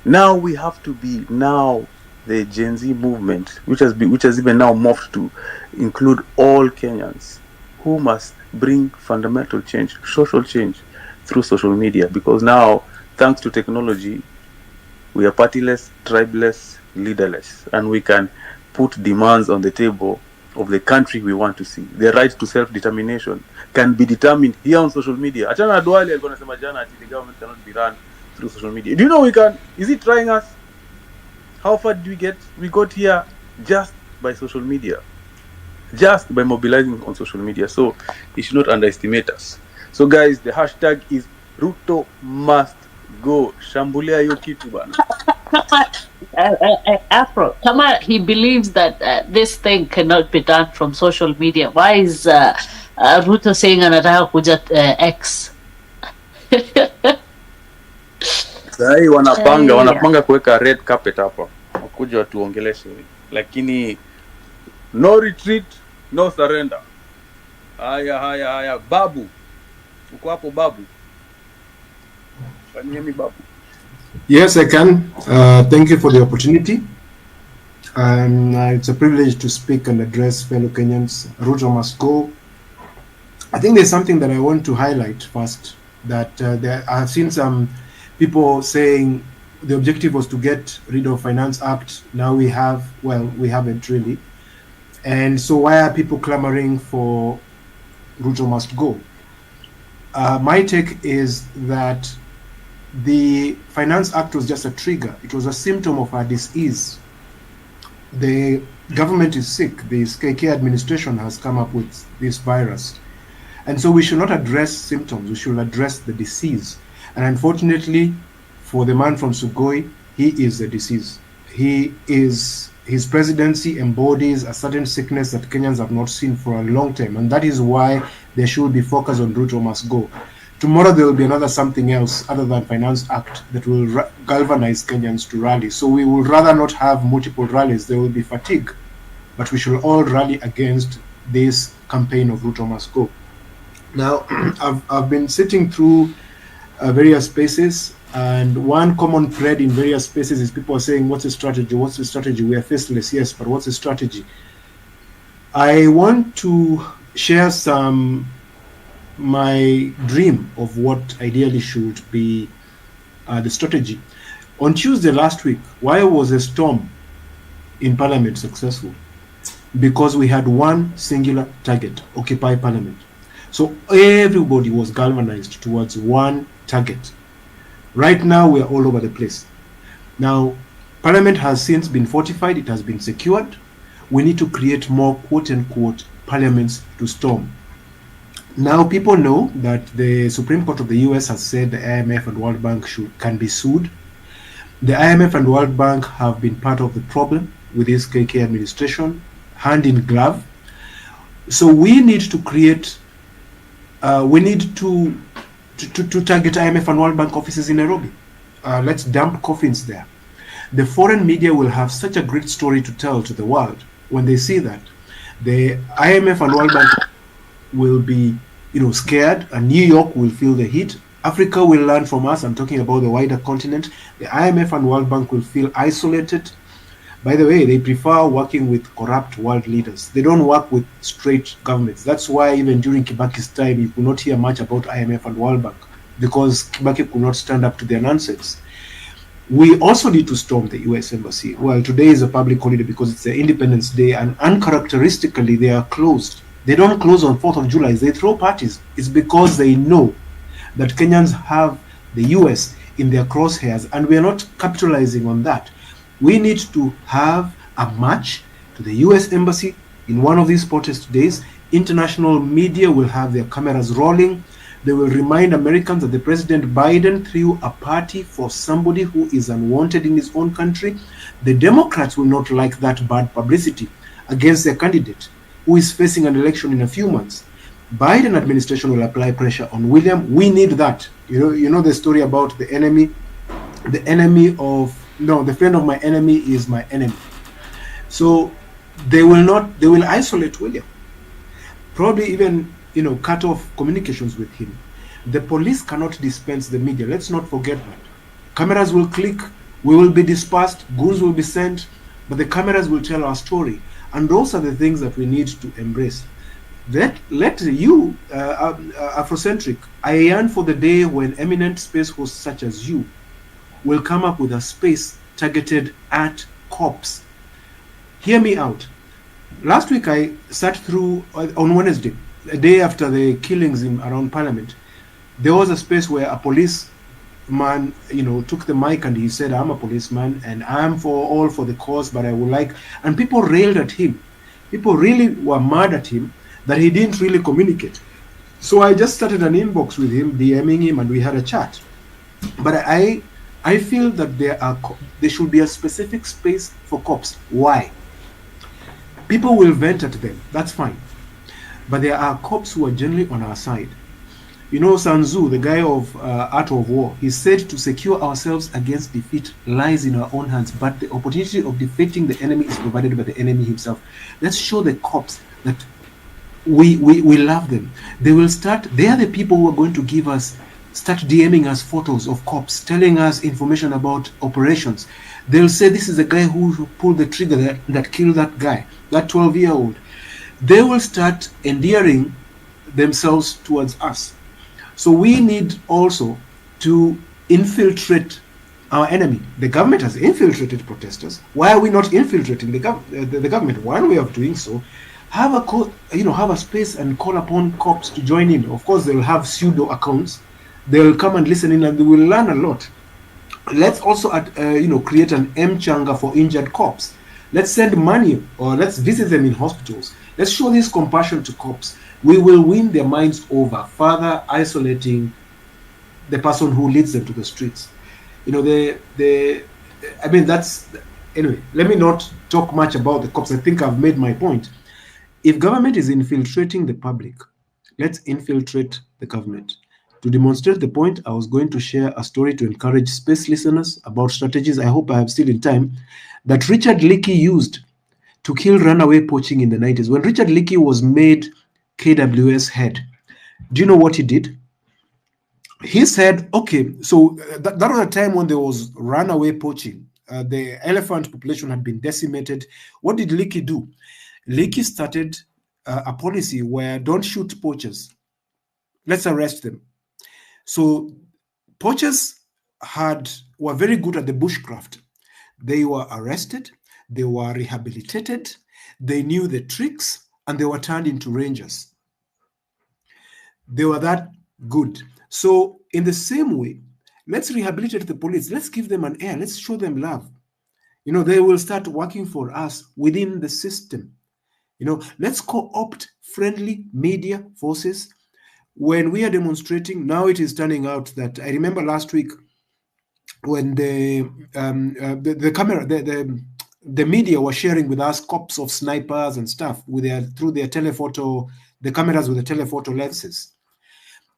Now we have to be the Gen Z movement, which has even now morphed to include all Kenyans, who must bring fundamental change, social change through social media, because now, thanks to technology, we are partyless, tribeless, leaderless, and we can put demands on the table of the country we want to see. The right to self-determination can be determined here on social media. Achana Duale alikuwa anasema jana ati the government cannot be run through social media. Do you know we can? Is it trying us? How far did we get? We got here just by social media, just by mobilizing on social media. So you should not underestimate us. So guys, the hashtag is Ruto must go. Shambulia hiyo kitu bana. Afro, Kama he believes that this thing cannot be done from social media. Why is Ruto saying anataka kuja X? Sai wanapanga kuweka red carpet hapa. Wakuja watuongeleshe. Lakini no retreat, no surrender. Haya. Babu. Uko hapo Babu? Fanyeni Babu. Yes, I can. Thank you for the opportunity. It's a privilege to speak and address fellow Kenyans. Ruto must go. I think there's something that I want to highlight first, that I've seen some people saying the objective was to get rid of Finance Act. Now we haven't really. And so why are people clamoring for Ruto must go? My take is that the Finance Act was just a trigger. It was a symptom of our disease. The government is sick. The KK administration has come up with this virus. And so we should not address symptoms. We should address the disease. And unfortunately, for the man from Sugoi, he is the disease. His presidency embodies a certain sickness that Kenyans have not seen for a long time. And that is why there should be focus on Ruto must go. Tomorrow there will be another something else other than Finance Act that will galvanize Kenyans to rally. So we will rather not have multiple rallies. There will be fatigue. But we should all rally against this campaign of Ruto must go. Now, I've been sitting through various spaces, and one common thread in various spaces is people are saying, what's the strategy? What's the strategy? We are faceless, yes, but what's the strategy? I want to share my dream of what ideally should be the strategy. On Tuesday last week, why was a storm in Parliament successful? Because we had one singular target: occupy Parliament. So everybody was galvanized towards one target. Right now, we are all over the place. Now, Parliament has since been fortified, it has been secured. We need to create more quote-unquote parliaments to storm. Now, people know that the Supreme Court of the US has said the IMF and World Bank can be sued. The IMF and World Bank have been part of the problem with this KK administration, hand in glove. So we need to create, we need to target IMF and World Bank offices in Nairobi. Let's dump coffins there. The foreign media will have such a great story to tell to the world when they see that. The IMF and World Bank will be, scared, and New York will feel the heat. Africa will learn from us. I'm talking about the wider continent. The IMF and World Bank will feel isolated. By the way, they prefer working with corrupt world leaders. They don't work with straight governments. That's why even during Kibaki's time, you could not hear much about IMF and World Bank, because Kibaki could not stand up to their nonsense. We also need to storm the US Embassy. Well, today is a public holiday because it's the Independence Day, and uncharacteristically, they are closed. They don't close on 4th of July. They throw parties. It's because they know that Kenyans have the US in their crosshairs, and we are not capitalizing on that. We need to have a march to the US Embassy in one of these protest days. International media will have their cameras rolling. They will remind Americans that the President Biden threw a party for somebody who is unwanted in his own country. The Democrats will not like that bad publicity against their candidate who is facing an election in a few months. Biden administration will apply pressure on William. We need that. You know the story about the friend of my enemy is my enemy. So they will isolate William. Probably even, cut off communications with him. The police cannot dispense the media. Let's not forget that. Cameras will click, we will be dispersed, goons will be sent, but the cameras will tell our story. And those are the things that we need to embrace. Let you, Afrocentric, I yearn for the day when eminent space hosts such as you will come up with a space targeted at cops. Hear me out. Last week I sat through, on Wednesday, a day after the killings around Parliament, there was a space where a policeman, took the mic and he said, I'm a policeman and I'm all for the cause, but I would like, and people railed at him. People really were mad at him that he didn't really communicate. So I just started an inbox with him, DMing him, and we had a chat. But I feel that there should be a specific space for cops. Why? People will vent at them, that's fine. But there are cops who are generally on our side. Sun Tzu, the guy of Art of War, he said to secure ourselves against defeat lies in our own hands, but the opportunity of defeating the enemy is provided by the enemy himself. Let's show the cops that we love them. They are the people who are going to start DMing us photos of cops, telling us information about operations. They'll say, this is the guy who pulled the trigger that killed that guy, that 12-year-old. They will start endearing themselves towards us. So we need also to infiltrate our enemy. The government has infiltrated protesters. Why are we not infiltrating the government? One way of doing so, have a space and call upon cops to join in. Of course, they'll have pseudo accounts. They'll come and listen in, and they will learn a lot. Let's also, create an M-Changa for injured cops. Let's send money, or let's visit them in hospitals. Let's show this compassion to cops. We will win their minds over, further isolating the person who leads them to the streets. Anyway, let me not talk much about the cops. I think I've made my point. If government is infiltrating the public, let's infiltrate the government. To demonstrate the point, I was going to share a story to encourage space listeners about strategies, I hope I have still in time, that Richard Leakey used to kill runaway poaching in the 90s. When Richard Leakey was made KWS head, do you know what he did? he said, okay, so that was a time when there was runaway poaching. The elephant population had been decimated. What did Leakey do? Leakey started a policy where don't shoot poachers. Let's arrest them. So poachers were very good at the bushcraft. They were arrested, they were rehabilitated, they knew the tricks, and they were turned into rangers. They were that good. So in the same way, let's rehabilitate the police. Let's give them an air. Let's show them love. They will start working for us within the system. Let's co-opt friendly media forces. When we are demonstrating, now it is turning out that I remember last week when the camera, the media was sharing with us cops of snipers and stuff through their telephoto, the cameras with the telephoto lenses.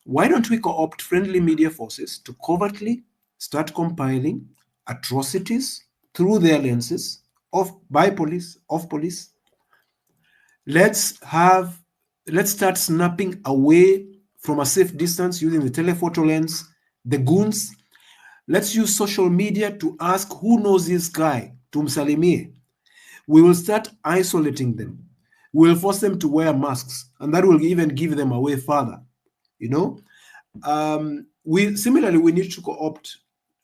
Why don't we co-opt friendly media forces to covertly start compiling atrocities through their lenses by police, of police? Let's start snapping away from a safe distance using the telephoto lens, the goons. Let's use social media to ask who knows this guy, tumsalimie. We will start isolating them. We'll force them to wear masks, and that will even give them away further. We need to co-opt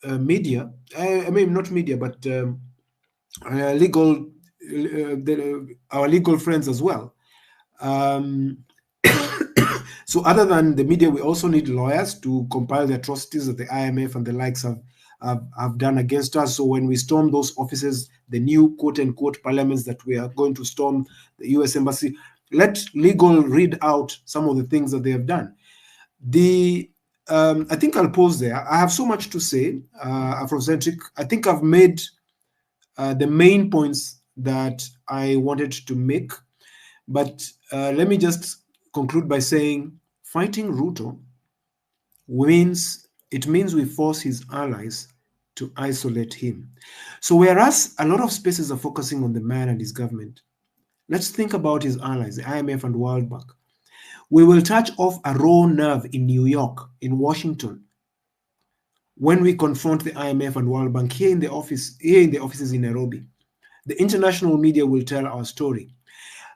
media. I mean, not media, but our legal friends as well. So other than the media, we also need lawyers to compile the atrocities that the IMF and the likes have done against us. So when we storm those offices, the new quote-unquote parliaments that we are going to storm, the US Embassy, let legal read out some of the things that they have done. I think I'll pause there. I have so much to say, Afrocentric. I think I've made the main points that I wanted to make. But let me just conclude by saying fighting Ruto means we force his allies to isolate him. So whereas a lot of spaces are focusing on the man and his government, let's think about his allies, the IMF and World Bank. We will touch off a raw nerve in New York, in Washington, when we confront the IMF and World Bank here in the offices in Nairobi. The international media will tell our story.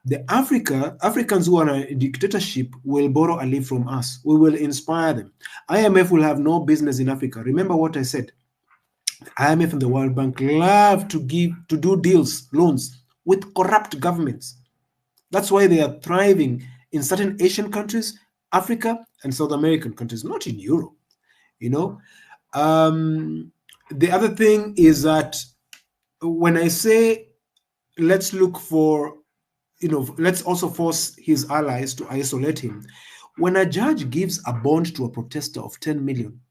The Africans who are in a dictatorship will borrow a leaf from us. We will inspire them. IMF will have no business in Africa. Remember what I said. The IMF and the World Bank love to do deals, loans with corrupt governments. That's why they are thriving in certain Asian countries, Africa, and South American countries, not in Europe. The other thing is that when I say let's look for, let's also force his allies to isolate him. When a judge gives a bond to a protester of 10 million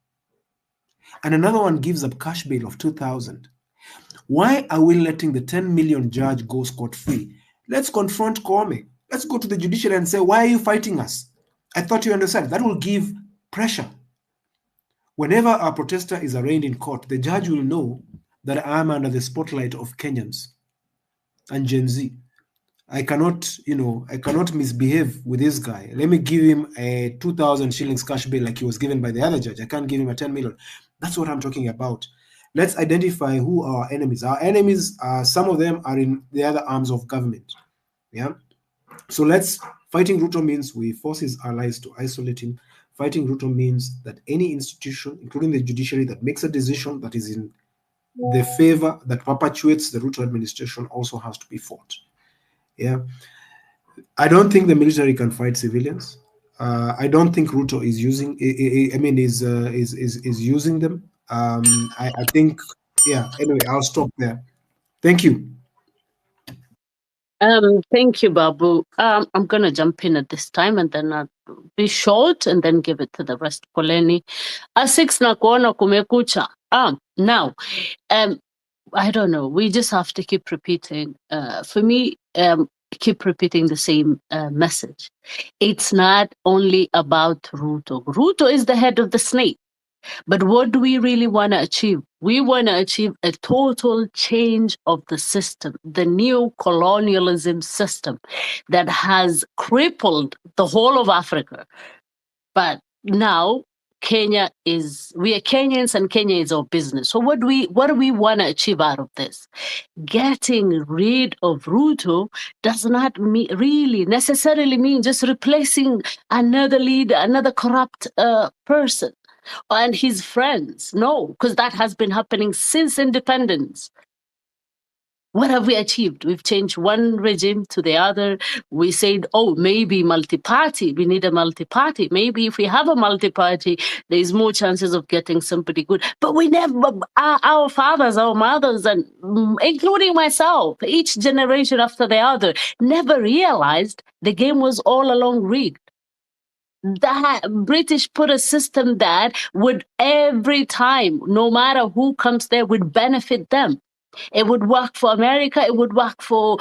and another one gives a cash bail of 2,000, why are we letting the 10 million judge go scot-free? Let's confront Kwame. Let's go to the judiciary and say, why are you fighting us? I thought you understand. That will give pressure. Whenever a protester is arraigned in court, the judge will know that I am under the spotlight of Kenyans and Gen Z. I cannot misbehave with this guy. Let me give him a 2,000 shillings cash bail like he was given by the other judge. I can't give him a 10 million. That's what I'm talking about. Let's identify who are our enemies. Our enemies, some of them are in the other arms of government. Yeah. So fighting Ruto means we force his allies to isolate him. Fighting Ruto means that any institution, including the judiciary, that makes a decision that is in the favor, that perpetuates the Ruto administration, also has to be fought. Yeah, I don't think the military can fight civilians. I don't think Ruto is using. Is using them. I think. Yeah. Anyway, I'll stop there. Thank you. Thank you, Babu. I'm gonna jump in at this time and then I'll be short and then give it to the rest. Poleni. 6 na kuona kumekucha. Now, I don't know. We just have to keep repeating. For me, keep repeating the same message. It's not only about Ruto. Ruto is the head of the snake. But what do we really want to achieve? We want to achieve a total change of the system, the new colonialism system that has crippled the whole of Africa. But now we are Kenyans and Kenya is our business. So what do we want to achieve out of this? Getting rid of Ruto does not really necessarily mean just replacing another leader, another corrupt person and his friends. No, because that has been happening since independence. What have we achieved? We've changed one regime to the other. We said, oh, maybe multi-party. We need a multi-party. Maybe if we have a multi-party, there's more chances of getting somebody good. But we never, our fathers, our mothers, and including myself, each generation after the other, never realized the game was all along rigged. That British put a system that would every time, no matter who comes there, would benefit them. It would work for America. It would work for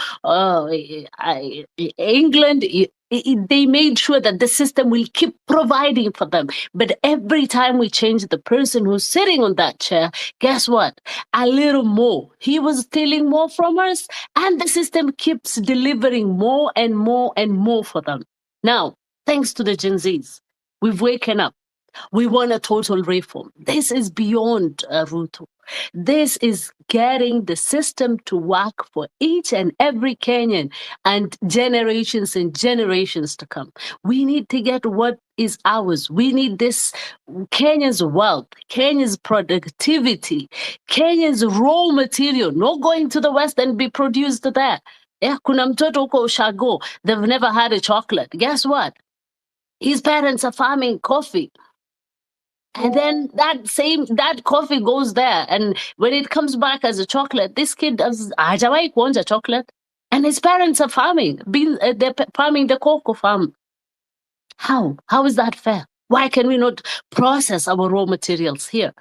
England. They made sure that the system will keep providing for them. But every time we change the person who's sitting on that chair, guess what? A little more. He was stealing more from us, and the system keeps delivering more and more and more for them. Now, thanks to the Gen Zs, we've waken up. We want a total reform. This is beyond Ruto. This is getting the system to work for each and every Kenyan and generations to come. We need to get what is ours. We need this Kenya's wealth, Kenya's productivity, Kenya's raw material, not going to the West and be produced there. Yeah, kuna mtoto huko Ushago, they've never had a chocolate. Guess what? His parents are farming coffee. And then that coffee goes there, and when it comes back as a chocolate, this kid hajawahi kuonja chocolate, and his parents are farming, they're farming the cocoa farm. How is that fair? Why can we not process our raw materials here?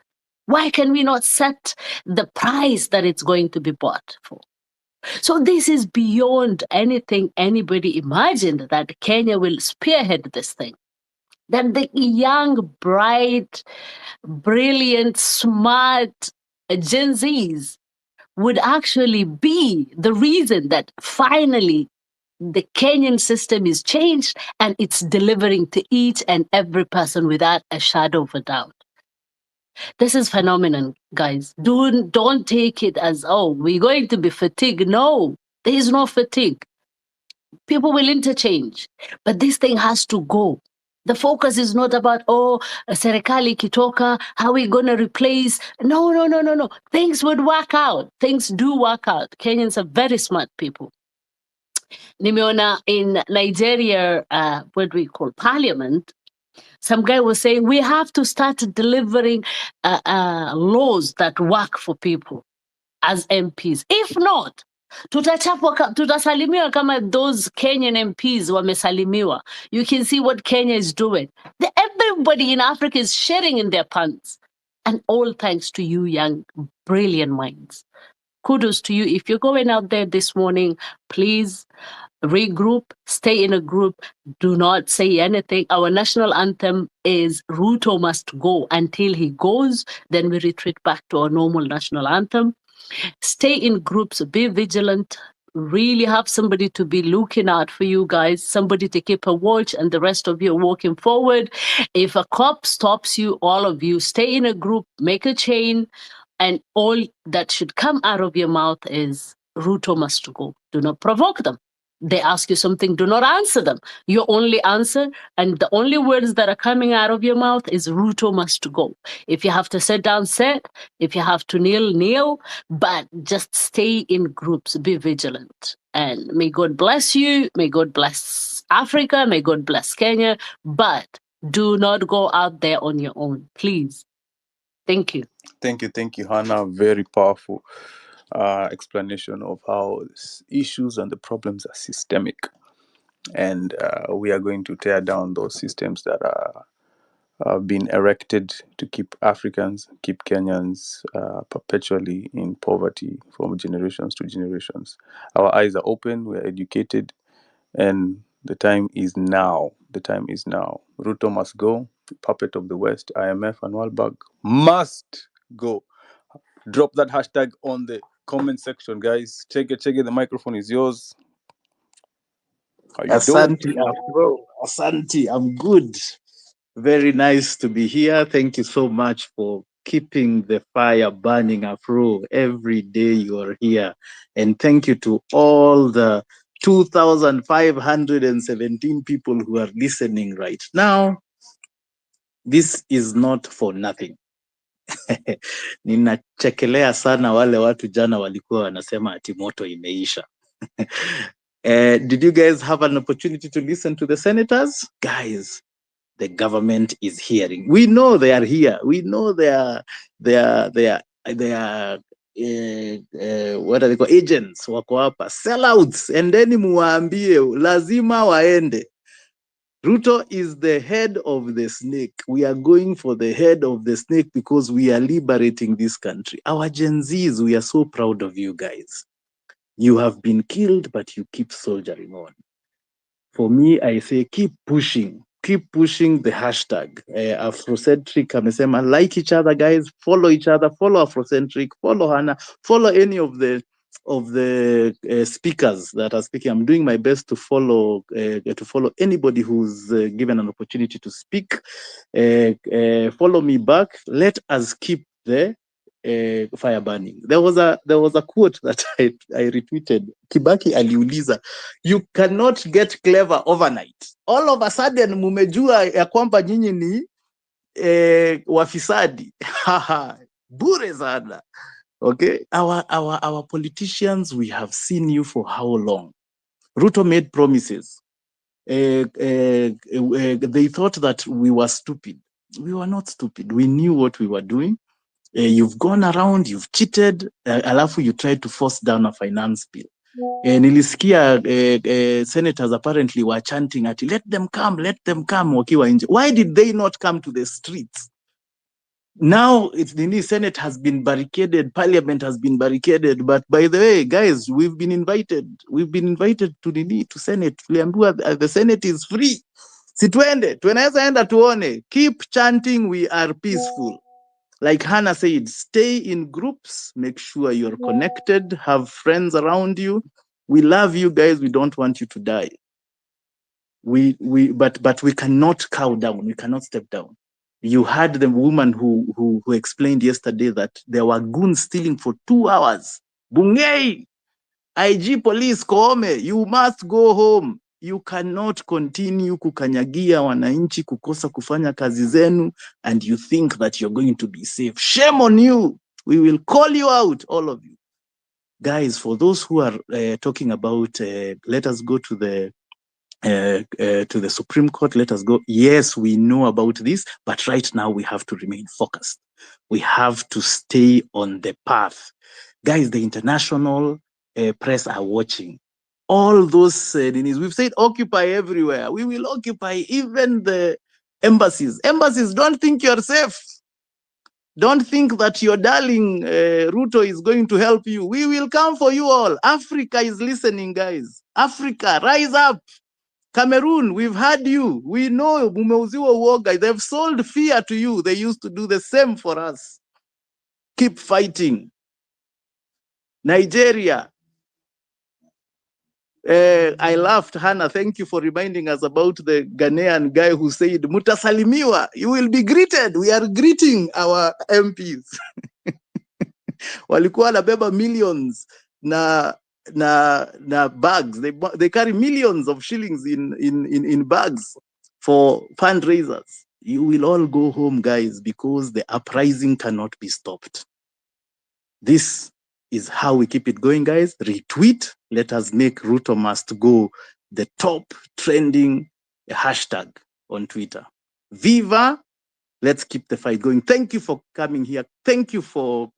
Why can we not set the price that it's going to be bought for? So this is beyond anything anybody imagined that Kenya will spearhead this thing. That the young, bright, brilliant, smart Gen Zs would actually be the reason that finally the Kenyan system is changed and it's delivering to each and every person without a shadow of a doubt. This is phenomenon, guys. Don't take it as, oh, we're going to be fatigued. No, there is no fatigue. People will interchange, but this thing has to go. The focus is not about, oh, serikali kitoka, how are we going to replace? No. Things would work out. Things do work out. Kenyans are very smart people. Nimeona in Nigeria, what do we call parliament, some guy was saying, we have to start delivering laws that work for people as MPs. If not, tutasalimiwa kama those Kenyan MPs wamesalimiwa. You can see what Kenya is doing. Everybody in Africa is sharing in their pants. And all thanks to you, young, brilliant minds. Kudos to you. If you're going out there this morning, please regroup, stay in a group, do not say anything. Our national anthem is Ruto must go. Until he goes, then we retreat back to our normal national anthem. Stay in groups, be vigilant, really have somebody to be looking out for you guys, somebody to keep a watch, and the rest of you are walking forward. If a cop stops you, all of you stay in a group, make a chain, and all that should come out of your mouth is Ruto must go. Do not provoke them. They ask you something, do not answer them. Your only answer and the only words that are coming out of your mouth is Ruto must go. If you have to sit down, sit. If you have to kneel, kneel. But just stay in groups, be vigilant. And may God bless you. May God bless Africa. May God bless Kenya. But do not go out there on your own, please. Thank you. Thank you, Hannah. Very powerful explanation of how issues and the problems are systemic. And we are going to tear down those systems that are being erected to keep Africans, keep Kenyans perpetually in poverty from generations to generations. Our eyes are open, we are educated, and the time is now. The time is now. Ruto must go. The puppet of the West, IMF and World Bank must go. Drop that hashtag on the comment section, guys. Check it. The microphone is yours. How you doing? Asante, bro. Asante, I'm good. Very nice to be here. Thank you so much for keeping the fire burning afro. Every day you are here. And thank you to all the 2,517 people who are listening right now. This is not for nothing. Ninachekelea sana wale watu jana walikuwa wanasema ati moto imeisha. Did you guys have an opportunity to listen to the senators? Guys, the government is hearing. We know they are here. We know they are what are they called? Agents wako hapa, sellouts. And then muambie lazima waende. Ruto is the head of the snake. We are going for the head of the snake because we are liberating this country. Our Gen Zs, we are so proud of you guys. You have been killed, but you keep soldiering on. For me, I say keep pushing the hashtag. Afrocentric amesema, like each other, guys, follow each other, follow Afrocentric, follow Hannah, follow any of the speakers that are speaking. I'm doing my best to follow anybody who's given an opportunity to speak. Follow me back. Let us keep the fire burning. There was a quote that I retweeted. Kibaki aliuliza, you cannot get clever overnight. All of a sudden mumejua ya kwamba nyinyi ni wafisadi. Bure sana. Okay, our politicians, we have seen you for how long? Ruto made promises. They thought that we were stupid. We were not stupid. We knew what we were doing. You've gone around, you've cheated, alafu you tried to force down a finance bill. Nilisikia senators apparently were chanting at let them come wakiwa nje. Why did they not come to the streets? Now the Senate has been barricaded, Parliament has been barricaded, but by the way, guys, we've been invited to Senate. The Senate is free. Si tuende, tunaweza enda tuone. Keep chanting, we are peaceful. Like Hannah said, stay in groups, make sure you're connected, have friends around you. We love you guys, we don't want you to die. But we cannot cow down, we cannot step down. You heard the woman who explained yesterday that there were goons stealing for 2 hours. Bungei, IG police, Koome, you must go home. You cannot continue kukanyagia wananchi, kukosa kufanya kazi zenu, and you think that you're going to be safe. Shame on you. We will call you out, all of you. Guys, for those who are talking about, let us go to the Supreme Court, let us go. Yes, we know about this, but right now we have to remain focused. We have to stay on the path. Guys, the international press are watching. All those we've said occupy everywhere. We will occupy even the embassies. Embassies, don't think you're safe. Don't think that your darling Ruto is going to help you. We will come for you all. Africa is listening, guys. Africa, rise up. Cameroon, we've had you. We know mumeuziwa uoga. They've sold fear to you. They used to do the same for us. Keep fighting. Nigeria. I laughed, Hannah. Thank you for reminding us about the Ghanaian guy who said, Mutasalimiwa, you will be greeted. We are greeting our MPs. Walikuwa wanabeba millions na bags. They carry millions of shillings in bags for fundraisers. You will all go home, guys, because the uprising cannot be stopped. This is how we keep it going, guys. Retweet. Let us make Ruto must go the top trending hashtag on Twitter. Viva. Let's keep the fight going. Thank you for coming here. Thank you for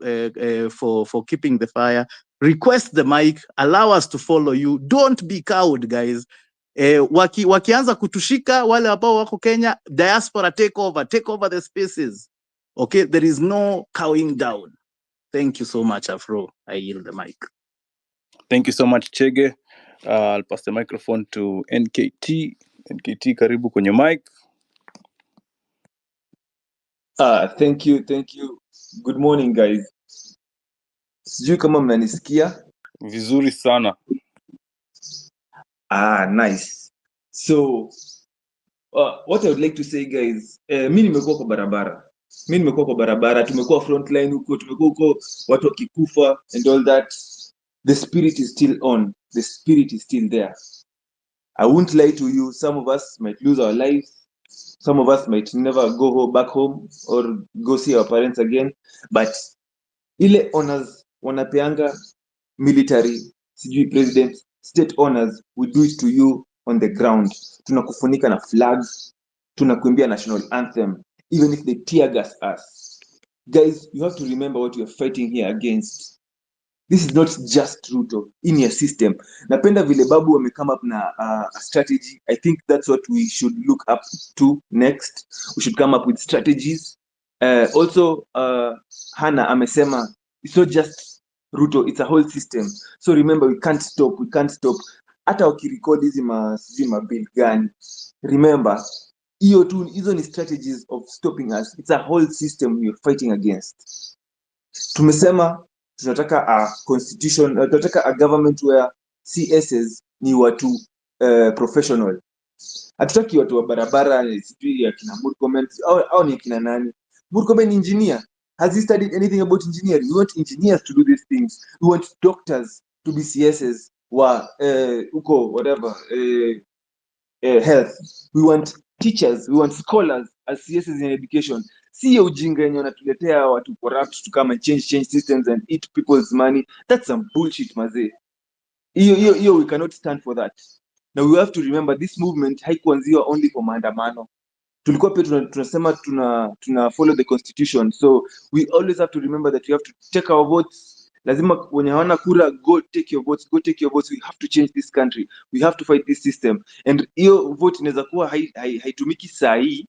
keeping the fire. Request the mic. Allow us to follow you. Don't be cowed, guys. Wakianza kutushika wale ambao wako Kenya, diaspora take over the spaces. Okay, there is no cowing down. Thank you so much, Afro. I yield the mic. Thank you so much, Chege. I'll pass the microphone to NKT. NKT, karibu kwenye mic. Thank you. Good morning, guys. Sijui kama mnanisikia? Vizuri sana. Nice. So what I would like to say guys, mi nimekuwa kwa barabara, tumekuwa frontline huko, tumekuwa huko watu wakikufa and all that. The spirit is still on, the spirit is still there. I won't lie to you, some of us might lose our lives, some of us might never go back home or go see our parents again, but ile honors wanapeanga military, sijui president, state honors, we do it to you on the ground. Tunakufunika na flags, tunakuimbia national anthem, even if they tear gas us. Guys, you have to remember what you are fighting here against. This is not just Ruto in your system. Napenda vile Babu wame come up na a strategy. I think that's what we should look up to next. We should come up with strategies. Also, Hannah amesema it's not just Ruto, it's a whole system. So remember, we can't stop. Hata wakirecord hizi ma bill gani, remember hizo ni strategies of stopping us. It's a whole system you're fighting against. Tumesema tunataka a constitution, tunataka a government where CSs ni watu professional. Hatutaki watu wa barabara, sijui ya kina Murkomen au ni kina nani. Murkomen engineer, has he studied anything about engineering? We want engineers to do these things. We want doctors to be CSs wa uko whatever health. We want teachers, we want scholars as CSs in education. Si ujinga yenye wanatuletea watu corrupt to come and change systems and eat people's money. That's some bullshit maze. Hiyo we cannot stand for that. Now we have to remember this movement haikuanziwa only for maandamano. Tulikuwa pia tunasema tuna follow the constitution. So we always have to remember that we have to take our votes. Lazima wenye hawana kura, go take your votes. We have to change this country. We have to fight this system. And hiyo vote inaweza kuwa haitumiki saa hii,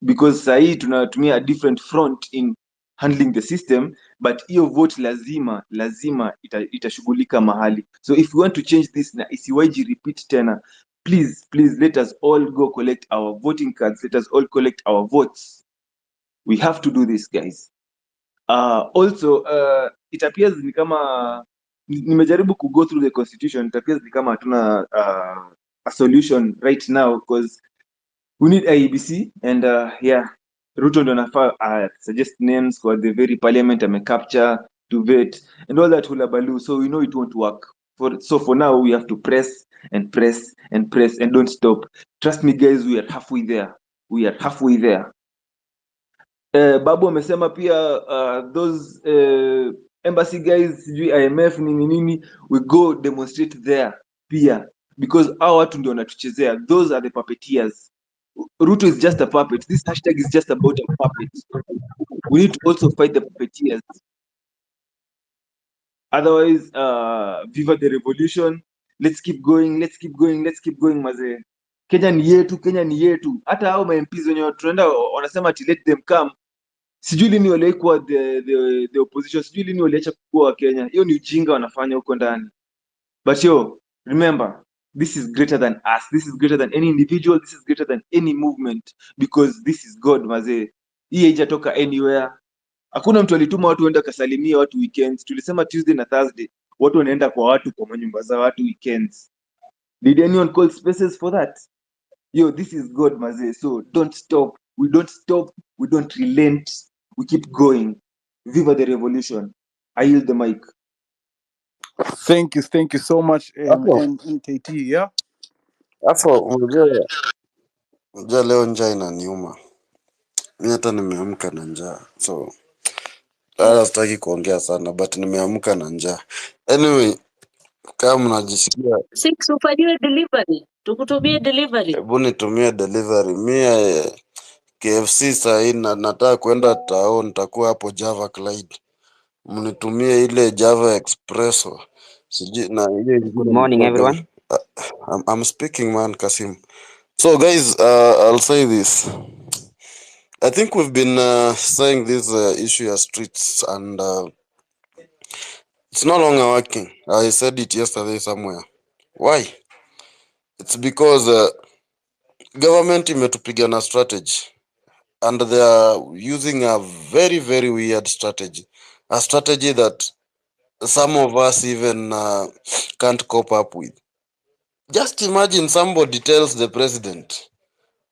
because saa hii tunatumia a different front in handling the system, but hiyo vote lazima itashughulika mahali. So if we want to change this na isiwaji repeat tena, please let us all go collect our voting cards. Let us all collect our votes. We have to do this, guys. Also, it appears ni kama nimejaribu ku go through the constitution. It appears ni kama hatuna a solution right now, because we need IEBC and Ruto ndo anafaa suggest names for the very parliament capture to vote and all that hulabaloo. So we know it won't work. For now we have to press and don't stop. Trust me guys, we are halfway there. Babu amesema pia those embassy guys, sijui IMF nini, we go demonstrate there pia, because our watu ndio wanatuchezea. Those are the puppeteers. Ruto is just a puppet. This hashtag is just about a puppet. We need to also fight the puppeteers. Otherwise, viva the revolution. Let's keep going maze. Kenya ni yetu. Hata hao MPs wenye tunaenda wanasema ati let them come. Sijui lini walikuwa the opposition, sijui lini waliacha kukua Kenya. Hiyo ni ujinga wanafanya huko ndani. But remember, this is greater than us. This is greater than any individual. This is greater than any movement, because this is God maze. Hii haijatoka anywhere. Hakuna mtu alituma watu waende kasalimia watu weekends. Tulisema Tuesday na Thursday watu wanaenda kwa watu kwa manyumba za watu weekends. Did anyone call spaces for that? This is God maze. So don't stop. We don't stop. We don't relent. We keep going. Viva the revolution. I yield the mic. Thank you so much, Hapo NKT, yeah? unajua leo njaa inaniuma. Mimi hata nimeamka na njaa. So sitaki kuongea sana, but nimeamka na njaa. Anyway, kama mnajisikia 6 ufanywe delivery, tukutumie delivery. hebu nitumie delivery. Mimi KFC saa hii nataka kwenda town, nitakuwa hapo Java Clyde. Mnitumie ile Java Espresso. Sijui na ile Good morning, everyone. I'm speaking, man, Kasim. So guys, I'll say this. I think we've been saying this issue as streets, and it's no longer working. I said it yesterday somewhere. Why? It's because government imetupigana strategy, and they are using a very, very weird strategy. A strategy that some of us even can't cope up with. Just imagine somebody tells the president,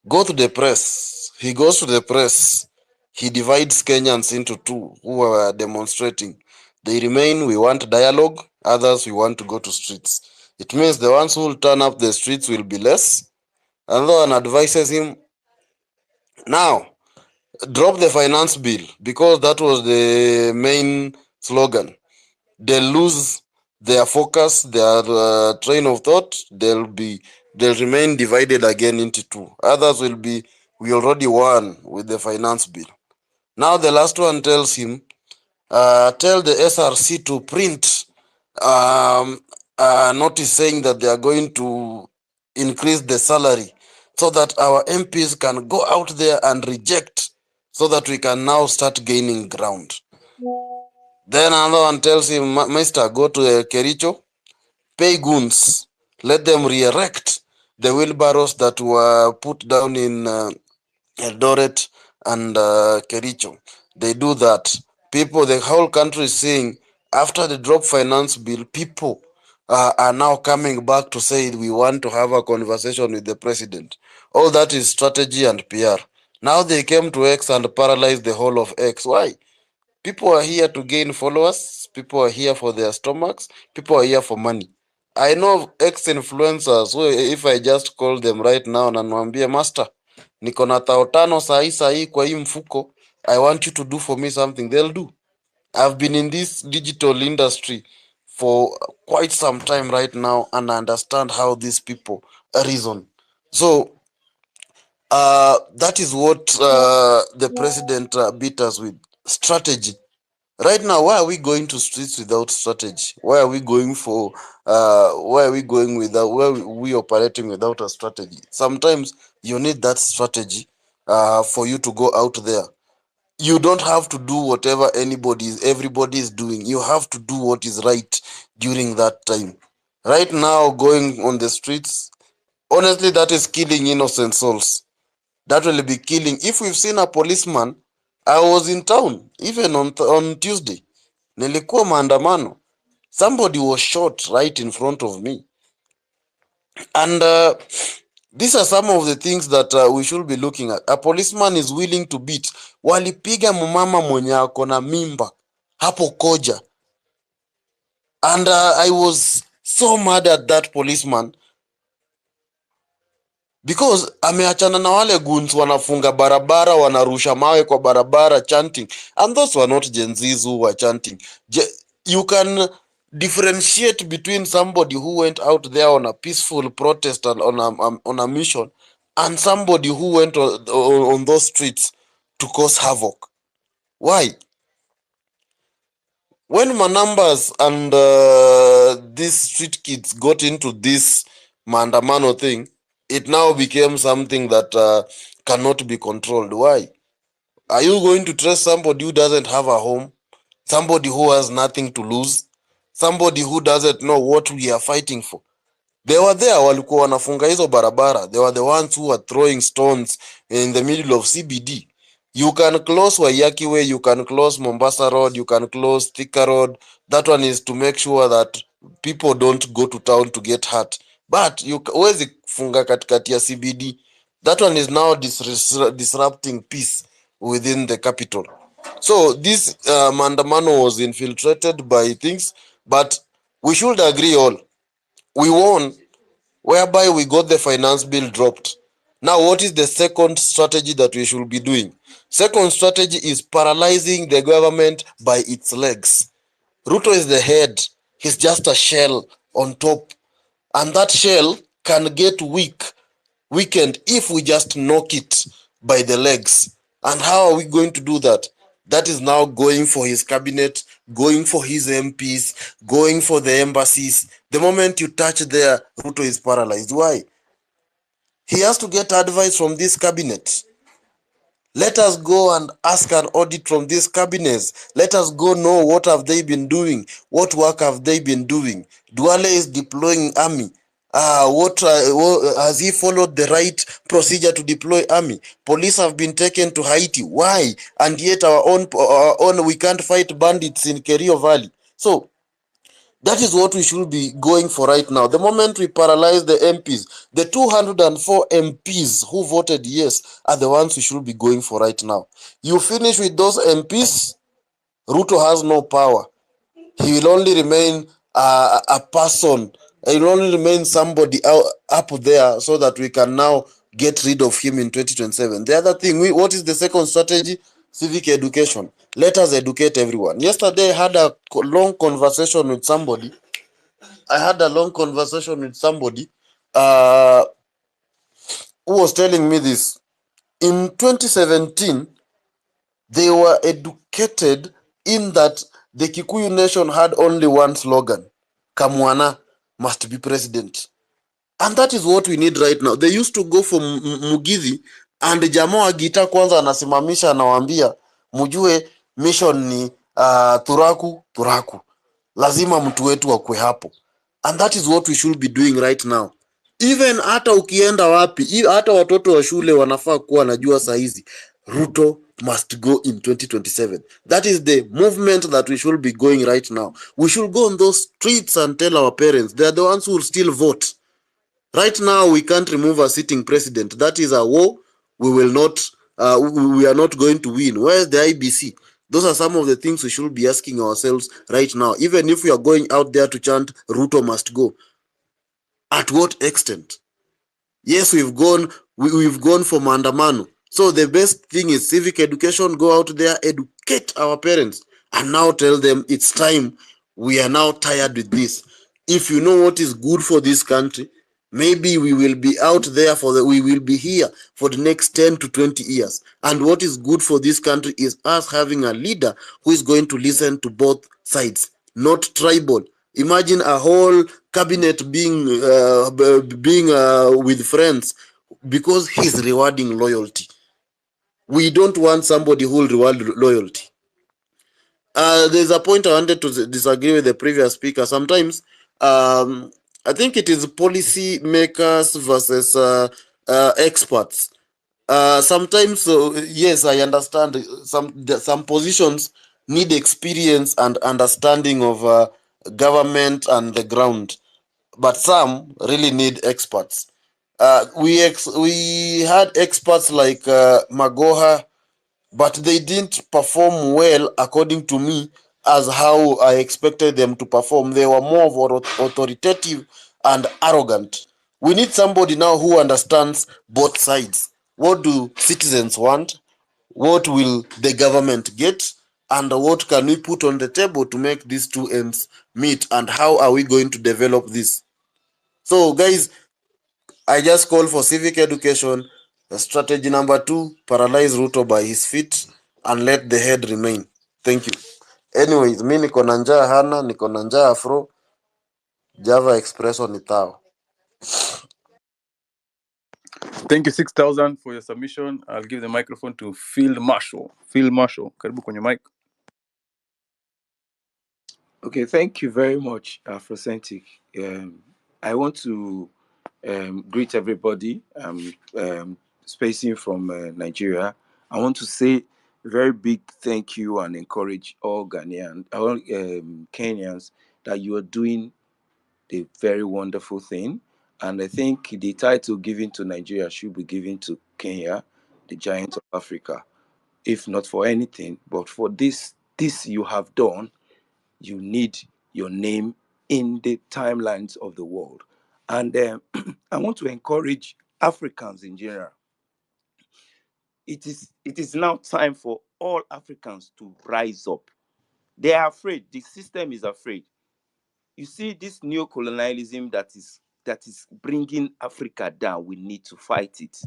Go to the press. He goes to the press. He divides Kenyans into two who are demonstrating. They remain, we want dialogue. Others, we want to go to streets. It means the ones who will turn up the streets will be less. Another one advises him, now, drop the finance bill, because that was the main slogan. They'll lose their focus, their train of thought. They'll remain divided again into two. Others will be, we already won with the finance bill. Now the last one tells him, tell the SRC to print notice saying that they are going to increase the salary so that our MPs can go out there and reject, so that we can now start gaining ground. Then another one tells him, Mister, go to Kericho, pay goons, let them re-erect the wheelbarrows that were put down in Eldoret and Kericho. They do that. People, the whole country is saying, after the drop finance bill, people are now coming back to say we want to have a conversation with the president. All that is strategy and PR. Now they came to X and paralyzed the whole of X. Why? People are here to gain followers. People are here for their stomachs. People are here for money. I know of ex-influencers who, if I just call them right now na niwaambie, master, niko na 5,000 sahi kwa hii mfuko, I want you to do for me something, they'll do. I've been in this digital industry for quite some time right now, and I understand how these people reason. So that is what the president beat us with. Strategy. Right now, why are we going to streets without strategy? Why are we going for why are we going without, why are we operating without a strategy? Sometimes you need that strategy for you to go out there. You don't have to do whatever everybody is doing. You have to do what is right during that time. Right now, going on the streets, honestly, that is killing innocent souls. That will be killing. If we've seen a policeman, I was in town even on Tuesday. Nilikuwa maandamano. Somebody was shot right in front of me. And these are some of the things that we should be looking at. A policeman is willing to beat. Walipiga mumama mwenye ako na mimba hapo Koja. And I was so mad at that policeman, because ameachana na wale goons wanafunga barabara, wanarusha mawe kwa barabara chanting. And those were not Gen Zs who were chanting. You can differentiate between somebody who went out there on a peaceful protest and on a mission, and somebody who went on those streets to cause havoc. Why? When Manambas and these street kids got into this Maandamano thing, it now became something that cannot be controlled. Why? Are you going to trust somebody who doesn't have a home? Somebody who has nothing to lose? Somebody who doesn't know what we are fighting for? They were there, walikuwa wanafunga hizo barabara. They were the ones who were throwing stones in the middle of CBD. You can close Waiyaki Way, you can close Mombasa Road, you can close Thika Road. That one is to make sure that people don't go to town to get hurt. But huwezi funga katikati ya CBD. That one is now disrupting peace within the capital. So this Maandamano was infiltrated by things, but we should agree all. We won, whereby we got the finance bill dropped. Now, what is the second strategy that we should be doing? Second strategy is paralyzing the government by its legs. Ruto is the head. He's just a shell on top. And that shell can get weakened if we just knock it by the legs. And how are we going to do that? That is now going for his cabinet, going for his MPs, going for the embassies. The moment you touch there, Ruto is paralyzed. Why? He has to get advice from this cabinet. Let us go and ask an audit from these cabinets. Let us go know what have they been doing. What work have they been doing? Duale is deploying army. Has he followed the right procedure to deploy army? Police have been taken to Haiti. Why? And yet our own we can't fight bandits in Kerio Valley. So That is what we should be going for right now. The moment we paralyze the MPs, the 204 MPs who voted yes are the ones we should be going for right now. You finish with those MPs, Ruto has no power. He will only remain a person. He will only remain somebody up there so that we can now get rid of him in 2027. The other thing, what is the second strategy? Civic education. Let us educate everyone. Yesterday, I had a long conversation with somebody. Who was telling me this. In 2017, they were educated in that the Kikuyu nation had only one slogan: Kamwana must be president. And that is what we need right now. They used to go for Mugithi, and jamaa wa Gita kwanza anasimamisha anawaambia mjue mission ni turaku. Lazima mtu wetu akwe hapo. And that is what we should be doing right now. Even hata ukienda wapi, hata watoto wa shule wanafaa kuwa najua saizi Ruto must go in 2027. That is the movement that we should be going right now. We should go on those streets and tell our parents they are the ones who will still vote. Right now, we can't remove a sitting president. That is a war. We will not. We are not going to win. Where is the IBC? Those are some of the things we should be asking ourselves right now. Even if we are going out there to chant Ruto must go, at what extent? Yes, we've gone for Maandamano. So the best thing is civic education. Go out there, educate our parents, and now tell them it's time. We are now tired with this. If you know what is good for this country, maybe we will be out there we will be here for the next 10 to 20 years. And what is good for this country is us having a leader who is going to listen to both sides, not tribal. Imagine a whole cabinet being with friends because he's rewarding loyalty. We don't want somebody who will reward loyalty. There's a point I wanted to disagree with the previous speaker. Sometimes, I think it is policy makers versus experts. Sometimes, yes, I understand some positions need experience and understanding of government and the ground, but some really need experts. We had experts like Magoha, but they didn't perform well according to me as how I expected them to perform. They were more of authoritative and arrogant. We need somebody now who understands both sides. What do citizens want? What will the government get? And what can we put on the table to make these two ends meet? And how are we going to develop this? So, guys, I just call for civic education. Strategy number 2, paralyze Ruto by his feet and let the head remain. Thank you. Anyways, mi niko na njaa hana, niko na njaa afro, Java Expresso ni tao. Thank you 6000 for your submission. I'll give the microphone to Field Marshal. Field Marshal, karibu kwenye mic. Okay, thank you very much, Afrocentric. I want to greet everybody. Spacing from Nigeria. I want to say a very big thank you and encourage all Kenyans that you are doing a very wonderful thing. And I think the title given to Nigeria should be given to Kenya, the giant of Africa, if not for anything, but for this you have done. You need your name in the timelines of the world. And I want to encourage Africans in general. It is now time for all Africans to rise up. They are afraid. The system is afraid. You see, this neo-colonialism that is bringing Africa down, we need to fight it.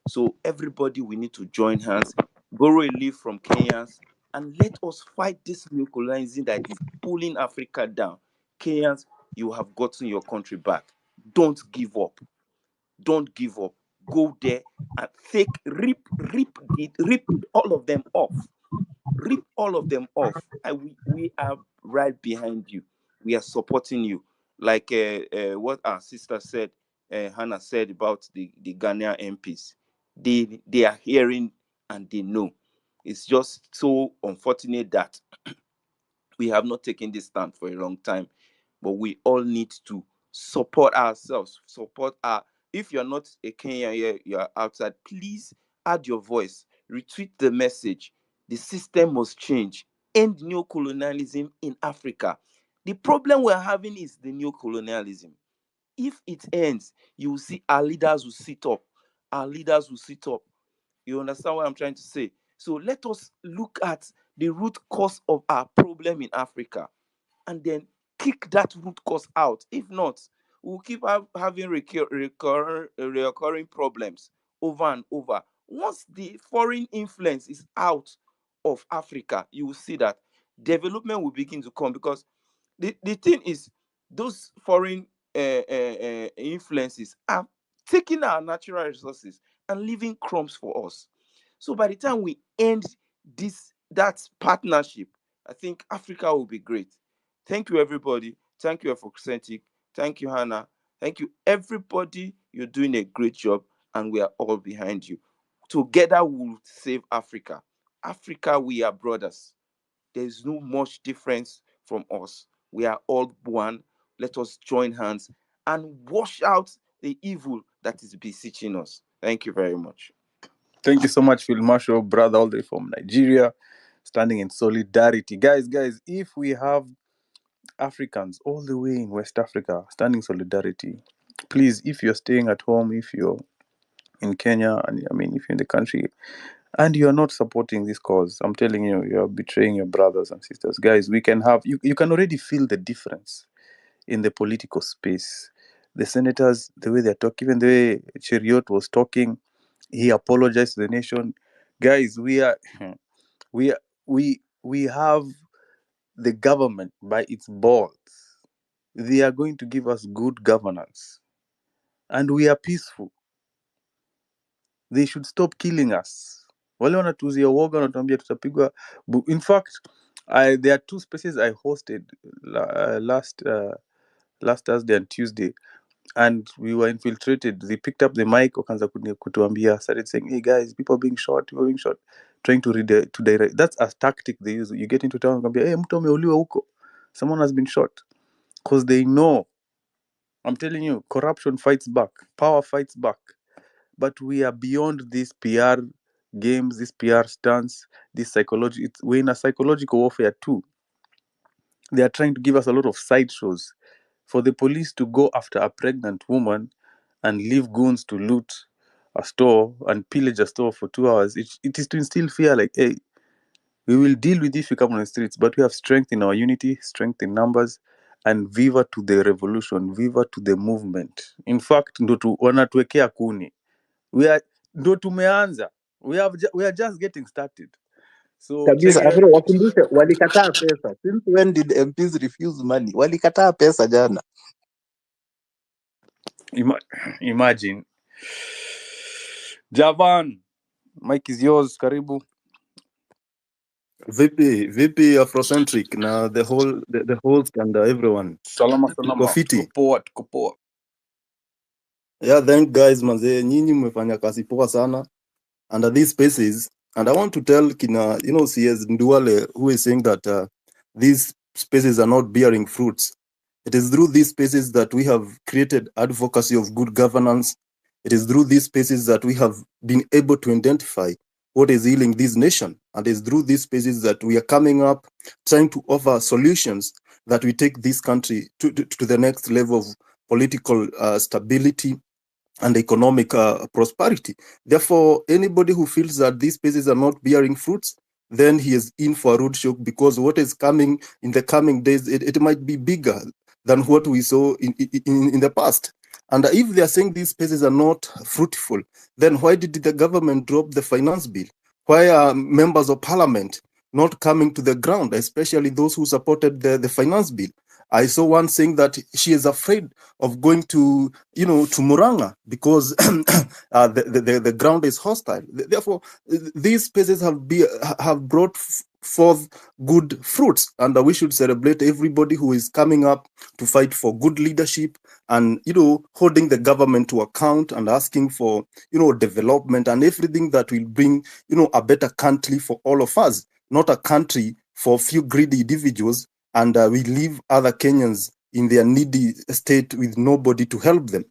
So everybody, we need to join hands, borrow a leaf from Kenyans, and let us fight this neo-colonialism that is pulling Africa down. Kenyans, you have gotten your country back. Don't give up. Don't give up. Go there and rip all of them off. Rip all of them off. We are right behind you. We are supporting you. Like what our sister said, Hannah said about the Ghanaian MPs. They are hearing and they know. It's just so unfortunate that we have not taken this stand for a long time. but we all need to support ourselves, if you're not a Kenyan here, you're outside, please add your voice, retweet the message. The system must change. End neocolonialism in Africa. The problem we're having is the neocolonialism. If it ends, you will see our leaders will sit up. You understand what I'm trying to say? So let us look at the root cause of our problem in Africa and then kick that root cause out. If not, we'll keep having recurring problems over and over. Once the foreign influence is out of Africa, you will see that development will begin to come, because the thing is, those foreign influences are taking our natural resources and leaving crumbs for us. So by the time we end that partnership, I think Africa will be great. Thank you, everybody. Thank you, Afrocentric. Thank you, Hannah. Thank you, everybody. You're doing a great job, and we are all behind you. Together, we'll save Africa. Africa, we are brothers. There's no much difference from us. We are all one. Let us join hands and wash out the evil that is beseeching us. Thank you very much. Thank you so much, Phil Marshall, brother, all the way from Nigeria, standing in solidarity. Guys, if we have Africans all the way in West Africa standing solidarity, please, if you're staying at home, if you're in Kenya, and if you're in the country and you're not supporting this cause, I'm telling you, you're betraying your brothers and sisters. Guys, we can have, you can already feel the difference in the political space. The senators, the way they're talking, even the way Cheriot was talking, he apologized to the nation. Guys, we have the government by its balls. They are going to give us good governance, and we are peaceful. They should stop killing us. Wale wanatuzia woga, wanatuambia tutapigwa. In fact, there are 2 spaces I hosted last Thursday and Tuesday, and we were infiltrated. They picked up the mic, wakaanza kutuambia, started saying, hey guys, people are being shot, trying to direct. That's a tactic they use. You get into town, hey, mtu ameuliwa huko, someone has been shot, because they know. I'm telling you, corruption fights back, power fights back. But we are beyond these PR games, this PR stunts, this psychology. We're in a psychological warfare too. They are trying to give us a lot of sideshows. For the police to go after a pregnant woman and leave goons to loot a store and pillage a store for 2 hours, it is to instill fear, like, hey, we will deal with this if we come on the streets, but we have strength in our unity, strength in numbers, and viva to the revolution, viva to the movement. In fact, wanatuwekea kuni. Ndo tumeanza. We are just getting started. So Kabisa, Afro, wakumbushe walikataa pesa. Since when did MPs refuse money? Walikataa pesa jana. Imagine. Javan, Mike is yours, karibu. Vipi Afrocentric na the whole scandal, everyone. Salama. Tuko poa. Yeah, thank guys manze, nyinyi mmefanya kazi poa sana under these spaces, and I want to tell kina, CS Nduale, who is saying that these spaces are not bearing fruits. It is through these spaces that we have created advocacy of good governance. It is through these spaces that we have been able to identify what is healing this nation. And it's through these spaces that we are coming up, trying to offer solutions that we take this country to the next level of political stability and economic prosperity. Therefore, anybody who feels that these spaces are not bearing fruits, then he is in for a road shock, because what is coming in the coming days, it might be bigger than what we saw in the past. And if they are saying these spaces are not fruitful, then why did the government drop the finance bill? Why are members of parliament not coming to the ground, especially those who supported the finance bill? I saw one saying that she is afraid of going to Muranga because the ground is hostile. Therefore, these spaces have brought forth good fruits, and we should celebrate everybody who is coming up to fight for good leadership and holding the government to account and asking for development and everything that will bring a better country for all of us, not a country for a few greedy individuals, and we leave other Kenyans in their needy state with nobody to help them.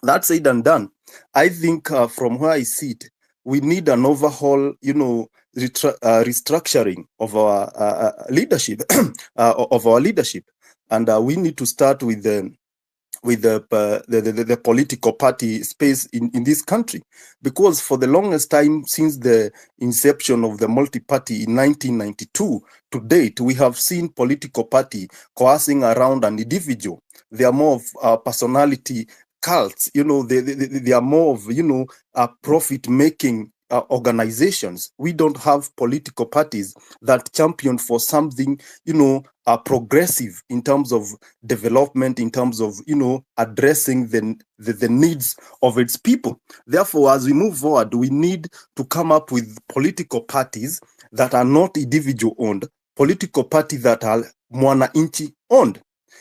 That said and done, I think from where I sit, we need an overhaul, restructuring of our leadership, and we need to start with the political party space in this country, because for the longest time since the inception of the multi-party in 1992 to date, we have seen political party coercing around an individual. They are more of personality cults, they are more of profit-making organizations. We don't have political parties that champion for something, progressive in terms of development, in terms of, addressing the needs of its people. Therefore, as we move forward, we need to come up with political parties that are not individual owned, political parties that are mwananchi owned,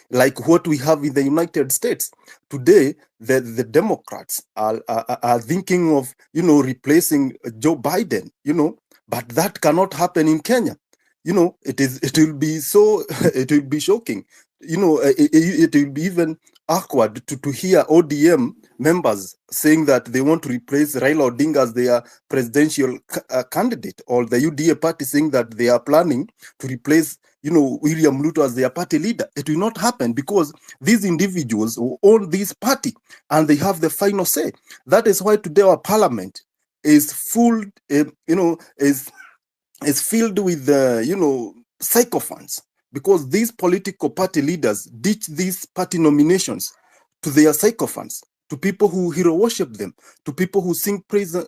like what we have in the United States. Today, the Democrats are thinking of, replacing Joe Biden, but that cannot happen in Kenya. It will be so, it will be shocking. It will be even awkward to hear ODM members saying that they want to replace Raila Odinga as their presidential candidate, or the UDA party saying that they are planning to replace William Ruto as their party leader. It will not happen, because these individuals who own this party and they have the final say. That is why today our parliament is full, is filled with sycophants, because these political party leaders ditch these party nominations to their sycophants, to people who hero worship them, to people who sing praise, to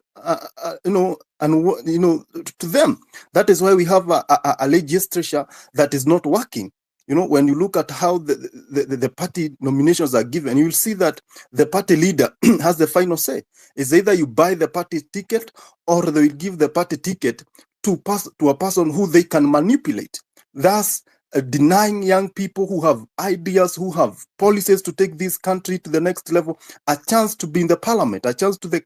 them. That is why we have a legislature that is not working. When you look at how the party nominations are given, you will see that the party leader has the final say. It's either you buy the party ticket, or they will give the party ticket to a person who they can manipulate, thus denying young people who have ideas, who have policies to take this country to the next level, a chance to be in the parliament, a chance to be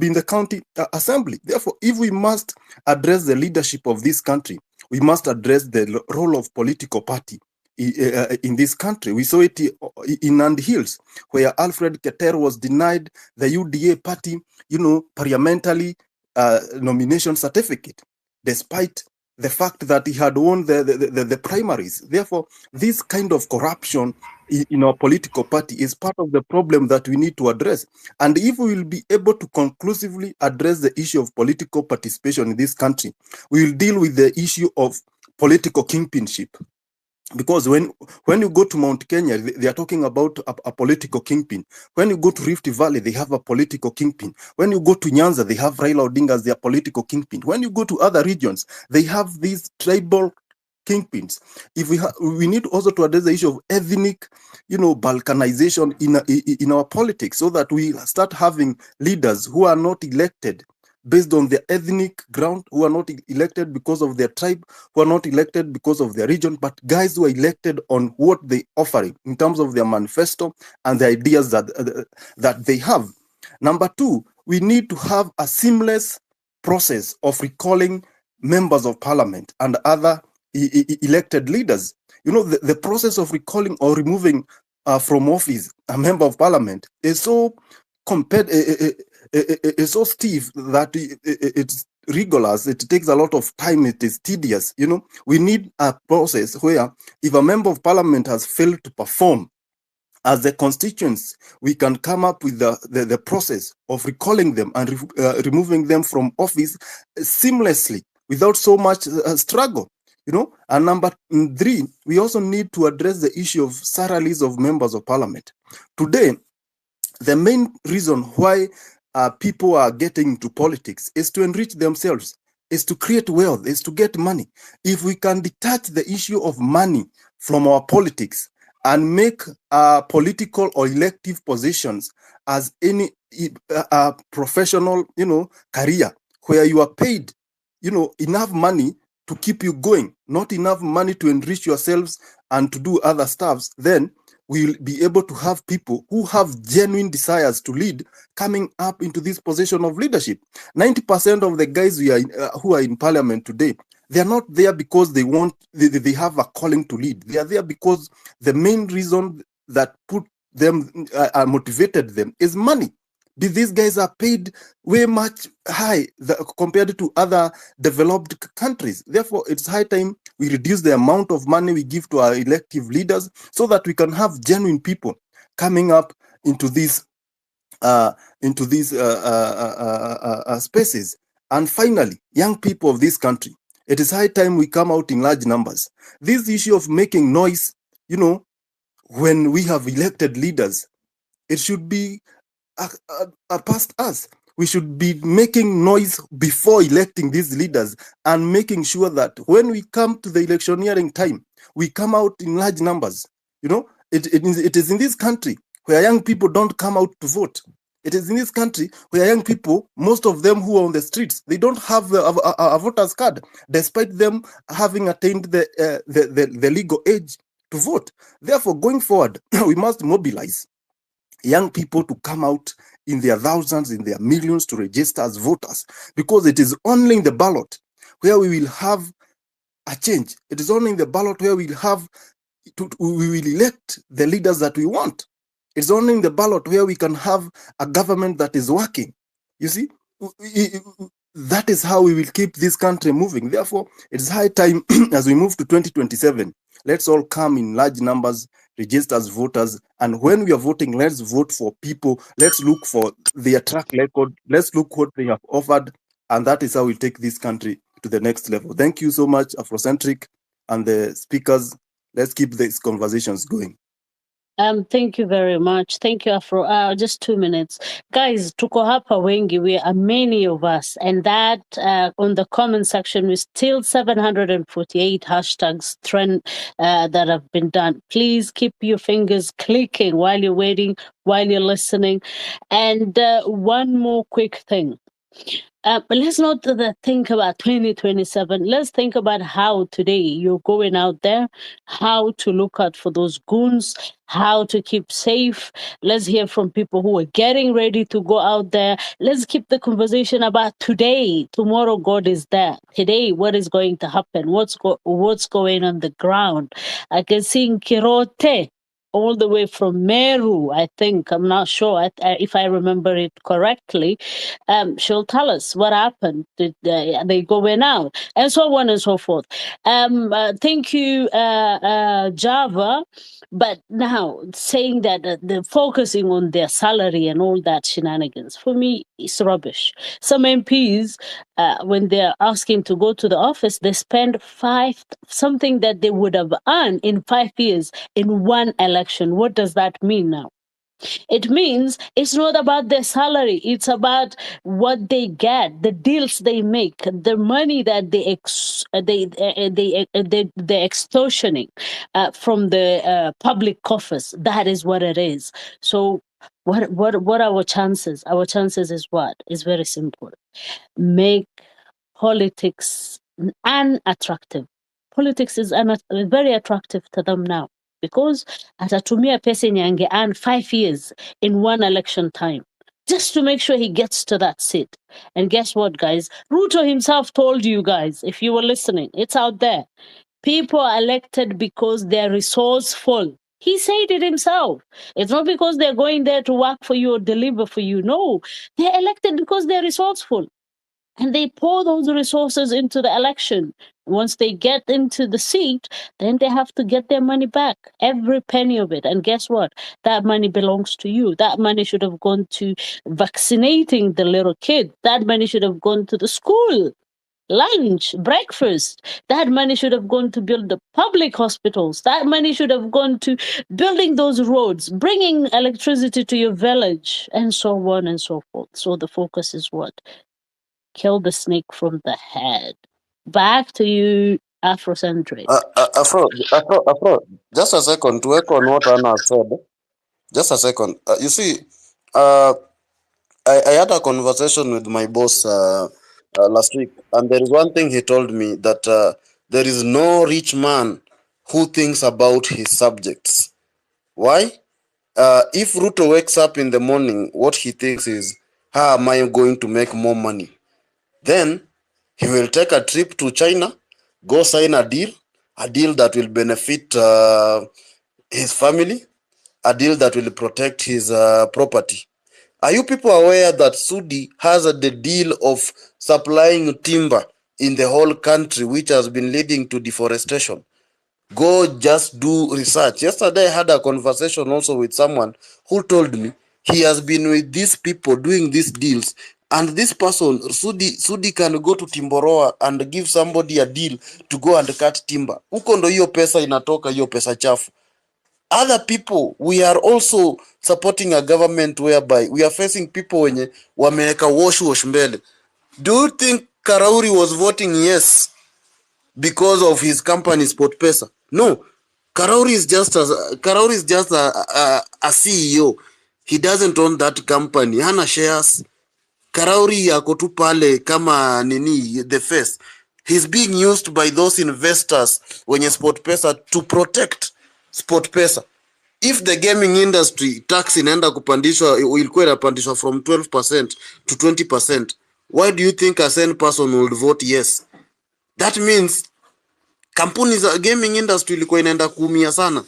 in the county assembly. Therefore, if we must address the leadership of this country, we must address the role of political party in this country. We saw it in Nandi Hills, where Alfred Keter was denied the UDA party, parliamentary nomination certificate, despite the fact that he had won the primaries. Therefore, this kind of corruption in our political party is part of the problem that we need to address. And if we will be able to conclusively address the issue of political participation in this country, we will deal with the issue of political kingpinship. Because when you go to Mount Kenya, they are talking about a political kingpin. When you go to Rift Valley, they have a political kingpin. When you go to Nyanza, they have Raila Odinga as their political kingpin. When you go to other regions, they have these tribal kingpins. If we need also to address the issue of ethnic, balkanization in our politics, so that we start having leaders who are not elected based on their ethnic ground, who are not elected because of their tribe, who are not elected because of their region, but guys who are elected on what they offer in terms of their manifesto and the ideas that they have. Number two, we need to have a seamless process of recalling members of parliament and other elected leaders. The process of recalling or removing from office a member of parliament is so it's so stiff that it's rigorous. It takes a lot of time. It is tedious. We need a process where if a member of parliament has failed to perform as the constituents, we can come up with the process of recalling them and removing them from office seamlessly without so much struggle. And number three, we also need to address the issue of salaries of members of parliament. Today, the main reason why people are getting into politics is to enrich themselves, is to create wealth, is to get money. If we can detach the issue of money from our politics and make political or elective positions as any professional, career where you are paid, enough money to keep you going, not enough money to enrich yourselves and to do other stuffs, then we'll be able to have people who have genuine desires to lead coming up into this position of leadership. 90% of the guys who are in parliament today, They are not there because they have a calling to lead. They are there because the main reason that put them motivated them is money. These guys are paid way much high compared to other developed countries. Therefore, it's high time we reduce the amount of money we give to our elective leaders so that we can have genuine people coming up into these spaces. And finally, young people of this country, it is high time we come out in large numbers. This issue of making noise, when we have elected leaders, it should be past us. We should be making noise before electing these leaders and making sure that when we come to the electioneering time, we come out in large numbers. It is in this country where young people don't come out to vote. It is in this country where young people, most of them who are on the streets, they don't have a voter's card, despite them having attained the legal age to vote. Therefore, going forward, we must mobilize young people to come out in their thousands, in their millions to register as voters, because it is only in the ballot where we will have a change. It is only in the ballot where we will elect the leaders that we want. It's only in the ballot where we can have a government that is working. You see, that is how we will keep this country moving. Therefore, it's high time as we move to 2027, let's all come in large numbers, register as voters, and when we are voting, let's vote for people. Let's look for their track record. Let's look what they have offered, and that is how we take this country to the next level. Thank you so much, Afrocentric and the speakers. Let's keep these conversations going. Thank you very much. Thank you, Afro. Just 2 minutes. Guys, tuko hapa wengi. We are many of us. And that on the comment section, we still 748 hashtags trend that have been done. Please keep your fingers clicking while you're waiting, while you're listening. And one more quick thing. But let's not think about 2027. Let's think about how today you're going out there, how to look out for those goons, how to keep safe. Let's hear from people who are getting ready to go out there. Let's keep the conversation about today. Tomorrow, God is there. Today, what is going to happen? What's going on the ground? I can see in Kirote, all the way from Meru, I think. I'm not sure if I remember it correctly. She'll tell us what happened. Did they going out? And so on and so forth. Thank you, Java. But now, saying that they're focusing on their salary and all that shenanigans, for me, it's rubbish. Some MPs, when they're asking to go to the office, they spend something that they would have earned in 5 years in one election. What does that mean now? It means it's not about their salary. It's about what they get, the deals they make, the money that they're extortioning from the public coffers. That is what it is. So what are our chances? Our chances is what? It's very simple. Make politics unattractive. Politics is very attractive to them now, because atatumia pesa yenye ange earn 5 years in one election time just to make sure he gets to that seat. And guess what, guys? Ruto himself told you guys, if you were listening, it's out there. People are elected because they're resourceful. He said it himself. It's not because they're going there to work for you or deliver for you. No, they're elected because they're resourceful. And they pour those resources into the election. Once they get into the seat, then they have to get their money back, every penny of it. And guess what? That money belongs to you. That money should have gone to vaccinating the little kid. That money should have gone to the school, lunch, breakfast. That money should have gone to build the public hospitals. That money should have gone to building those roads, bringing electricity to your village, and so on and so forth. So the focus is what? Kill the snake from the head. Back to you, Afrocentric. Afro, just a second to echo on what Anna said. Just a second. You see, I had a conversation with my boss last week, and there is one thing he told me, that there is no rich man who thinks about his subjects. Why? If Ruto wakes up in the morning, what he thinks is, how am I going to make more money? Then he will take a trip to China Go sign a deal that will benefit his family, a deal that will protect his property. Are you people aware that Sudi has the deal of supplying timber in the whole country, which has been leading to deforestation? Go just do research. Yesterday I had a conversation also with someone who told me he has been with these people doing these deals, and this person, Sudi can go to Timboroa and give somebody a deal to go and cut timber. Huko ndo hiyo pesa inatoka, hiyo pesa chafu. Other people, we are also supporting a government whereby we are facing people wenye wameweka wash mbele. Do you think Karauri was voting yes because of his company SportPesa? No. Karauri is just a CEO. He doesn't own that company. Hana shares. Karauri yako tu pale kama nini, the face. He's being used by those investors wenye SportPesa to protect SportPesa. If the gaming industry tax inaenda kupandishwa, ilikuwa inapandishwa from 12% to 20%, why do you think a sane person would vote yes? That means kampuni za gaming industry ilikuwa inaenda kuumia sana.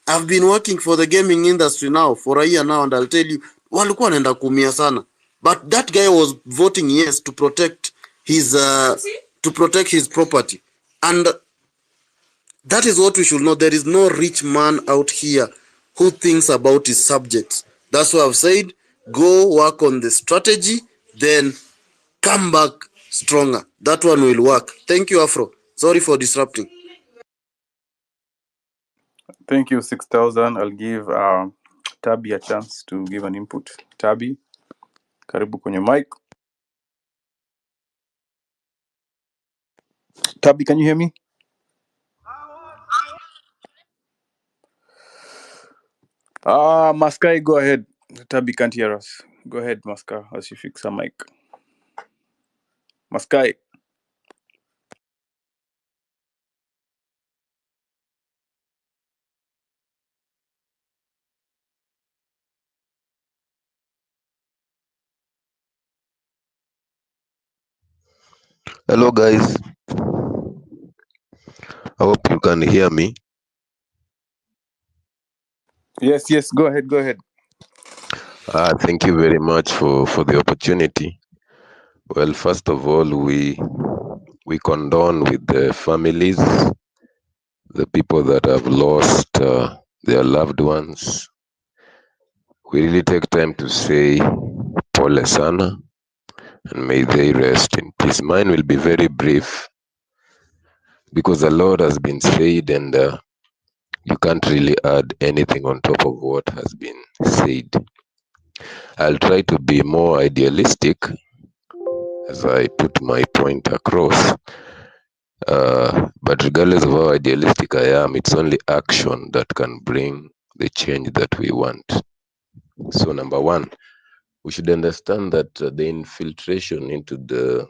I've been working for the gaming industry now for a year now, and I'll tell you, walikuwa wanaenda kuumia sana. But that guy was voting yes to protect his property. And that is what we should know. There is no rich man out here who thinks about his subjects. That's why I've said, go work on the strategy, then come back stronger. That one will work. Thank you, Afro. Sorry for disrupting. Thank you, 6,000. I'll give Tabi a chance to give an input. Tabi, karibu kwenye mic. Tabi, can you hear me? Maskai, go ahead. Tabi can't hear us. Go ahead, Maska, as you fix a mic. Maskai. Hello guys, I hope you can hear me. Yes, go ahead. Thank you very much for the opportunity. Well, first of all, we condone with the families, the people that have lost their loved ones. We really take time to say pole sana, and may they rest in peace. Mine will be very brief because a lot has been said, and you can't really add anything on top of what has been said. I'll try to be more idealistic as I put my point across. But regardless of how idealistic I am, it's only action that can bring the change that we want. So number one, we should understand that the infiltration into the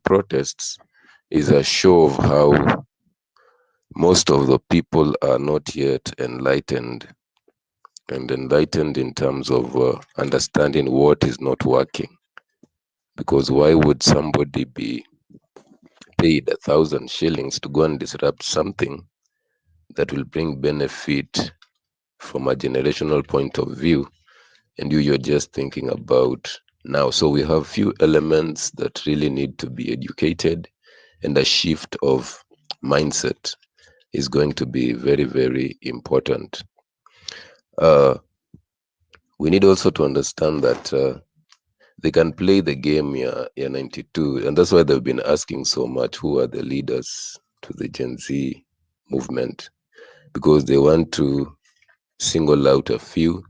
protests is a show of how most of the people are not yet enlightened, and enlightened in terms of understanding what is not working. Because why would somebody be paid 1,000 shillings to go and disrupt something that will bring benefit from a generational point of view, and you're just thinking about now? So we have few elements that really need to be educated, and a shift of mindset is going to be very, very important. We need also to understand that they can play the game year 92, and that's why they've been asking so much who are the leaders to the Gen Z movement, because they want to single out a few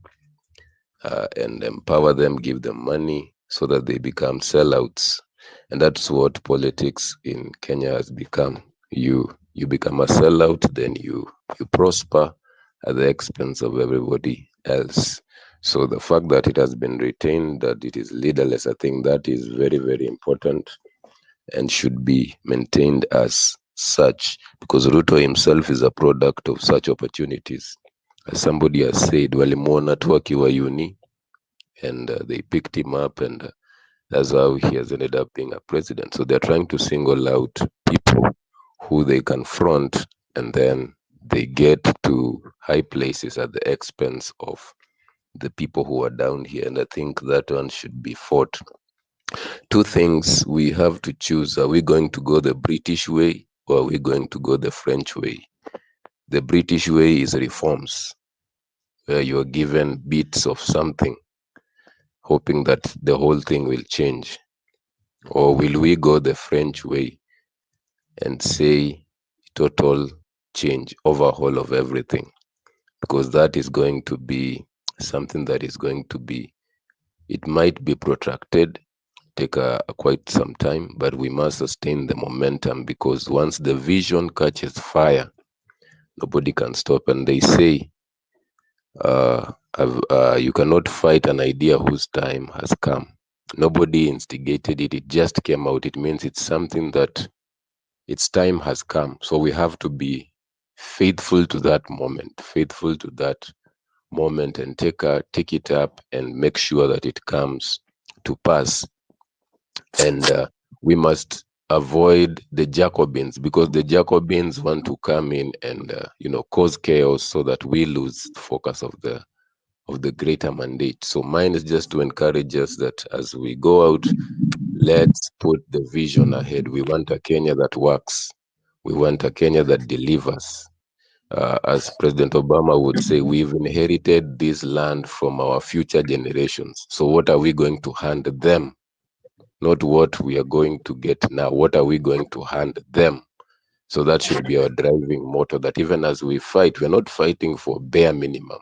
and empower them, give them money so that they become sellouts. And that's what politics in Kenya has become. You become a sellout, then you prosper at the expense of everybody else. So the fact that it has been retained, that it is leaderless, I think that is very, very important and should be maintained as such, because Ruto himself is a product of such opportunities. As somebody has said, walimuona tu akiwa uni, and they picked him up and That's how he has ended up being a president. So they're trying to single out people who they confront, and then they get to high places at the expense of the people who are down here. And I think that one should be fought. Two things we have to choose. Are we going to go the British way, or are we going to go the French way? The British way is reforms, where you're given bits of something, hoping that the whole thing will change. Or will we go the French way and say total change, overhaul of everything? Because that is going to be something that is going to be, it might be protracted, take quite some time, but we must sustain the momentum, because once the vision catches fire, nobody can stop. And they say you cannot fight an idea whose time has come. Nobody instigated it, it just came out. It means it's something that its time has come. So we have to be faithful to that moment, and take it up and make sure that it comes to pass. And we must avoid the Jacobins, because the Jacobins want to come in and cause chaos, so that we lose focus of the greater mandate. So mine is just to encourage us that as we go out, let's put the vision ahead. We want a Kenya that works. We want a Kenya that delivers. As President Obama would say, we've inherited this land from our future generations. So what are we going to hand them? Not what we are going to get now. What are we going to hand them? So that should be our driving motto, that even as we fight, we're not fighting for bare minimum.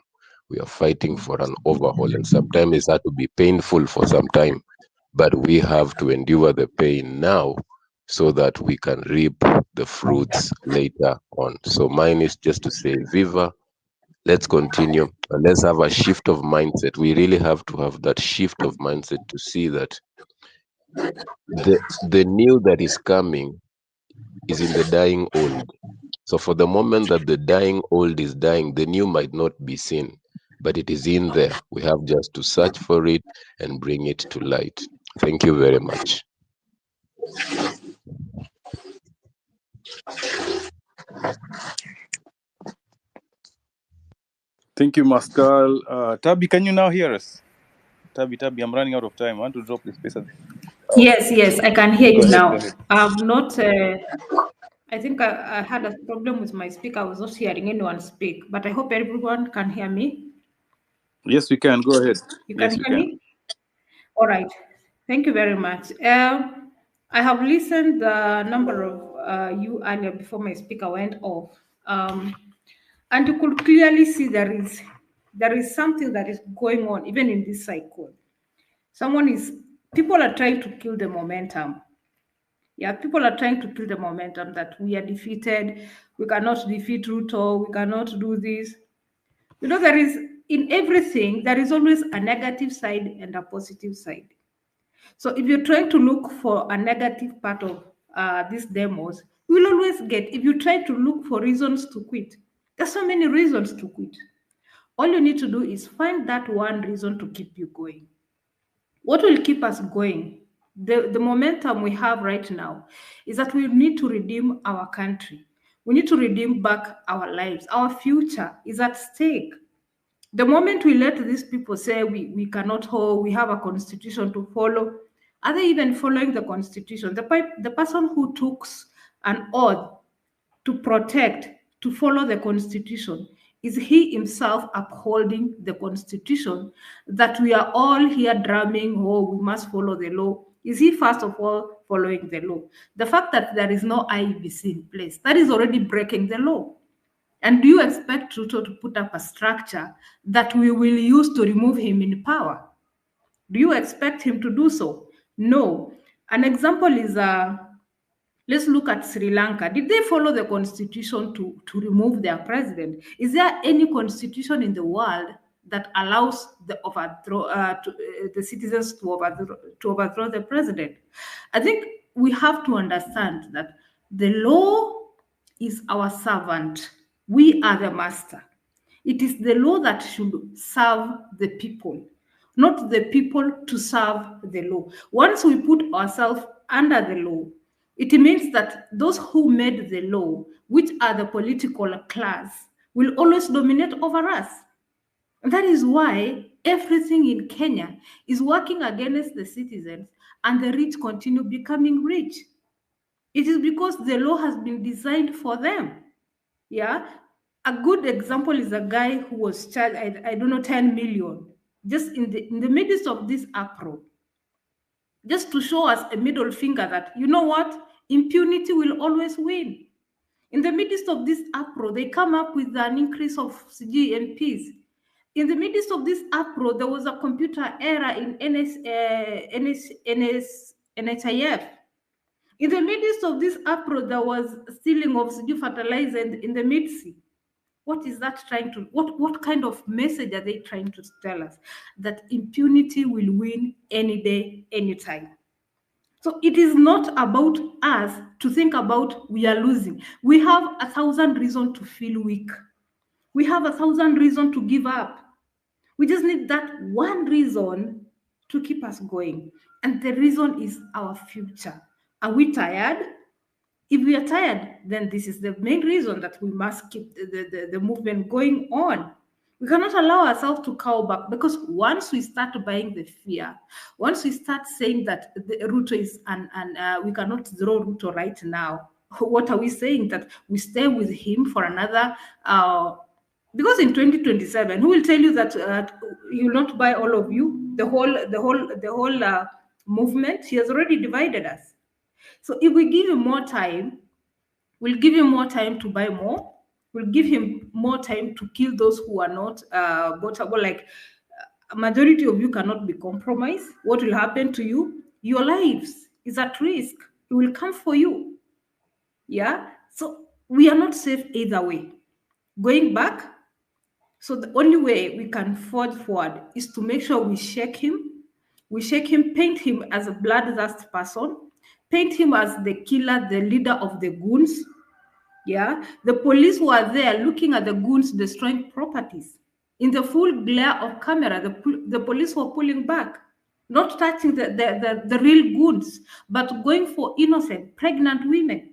We are fighting for an overhaul. And sometimes it's had to be painful for some time, but we have to endure the pain now so that we can reap the fruits later on. So mine is just to say, Viva, let's continue, and let's have a shift of mindset. We really have to have that shift of mindset to see that the new that is coming is in the dying old. So for the moment that the dying old is dying, the new might not be seen, but it is in there. We have just to search for it and bring it to light. Thank you very much. Thank you, Pascal. Tabi, can you now hear us? Tabi, I'm running out of time. I want to drop the space. Yes, I can hear you Go now. ahead. I'm not. I think I had a problem with my speaker. I was not hearing anyone speak, but I hope everyone can hear me. Yes, we can. Go ahead. You can hear me? All right. Thank you very much. I have listened the number of you earlier before my speaker went off, and you could clearly see there is something that is going on even in this cycle. People are trying to kill the momentum. Yeah, people are trying to kill the momentum that we are defeated. We cannot defeat Ruto. We cannot do this. There is, in everything, there is always a negative side and a positive side. So if you're trying to look for a negative part of these demos, you will always get, if you try to look for reasons to quit, there's so many reasons to quit. All you need to do is find that one reason to keep you going. What will keep us going? The momentum we have right now is that we need to redeem our country. We need to redeem back our lives. Our future is at stake. The moment we let these people say we cannot hold, we have a constitution to follow, are they even following the constitution? The person who took an oath to protect, to follow the constitution, is he himself upholding the constitution that we are all here drumming, oh, we must follow the law? Is he first of all following the law? The fact that there is no IEBC in place, that is already breaking the law. And do you expect Ruto to put up a structure that we will use to remove him in power? Do you expect him to do so? No. An example is, let's look at Sri Lanka. Did they follow the constitution to remove their president? Is there any constitution in the world that allows the citizens to overthrow the president? I think we have to understand that the law is our servant. We are the master. It is the law that should serve the people. not the people to serve the law. Once we put ourselves under the law, it means that those who made the law, which are the political class, will always dominate over us. And that is why everything in Kenya is working against the citizens and the rich continue becoming rich. It is because the law has been designed for them. Yeah. A good example is a guy who was charged, I don't know, 10 million, just in the midst of this uproar, just to show us a middle finger that, you know what, impunity will always win. In the midst of this uproar, they come up with an increase of GNPs. In the midst of this uproar, there was a computer error in NHIF. In the midst of this uproar, there was stealing of fertilizer in the mid-sea. What is that trying to, what kind of message are they trying to tell us? That impunity will win any day, anytime. So it is not about us to think about we are losing. We have 1,000 reasons to feel weak. We have 1,000 reasons to give up. We just need that one reason to keep us going. And the reason is our future. Are we tired? If we are tired, then this is the main reason that we must keep the movement going on. We cannot allow ourselves to cow back, because once we start buying the fear, once we start saying that the Ruto is, and we cannot throw Ruto right now, what are we saying? That we stay with him for another, because in 2027, who will tell you that he will not buy all of you, the whole movement? He has already divided us. So if we give him more time, we'll give him more time to buy more. We'll give him more time to kill those who are not votable. Like a majority of you cannot be compromised. What will happen to you? Your lives is at risk. It will come for you. Yeah. So we are not safe either way. Going back. So the only way we can forge forward is to make sure we shake him. We shake him, paint him as a bloodthirst person. Paint him as the killer, the leader of the goons. Yeah, the police were there looking at the goons destroying properties. In the full glare of camera, the police were pulling back, not touching the real goons, but going for innocent, pregnant women.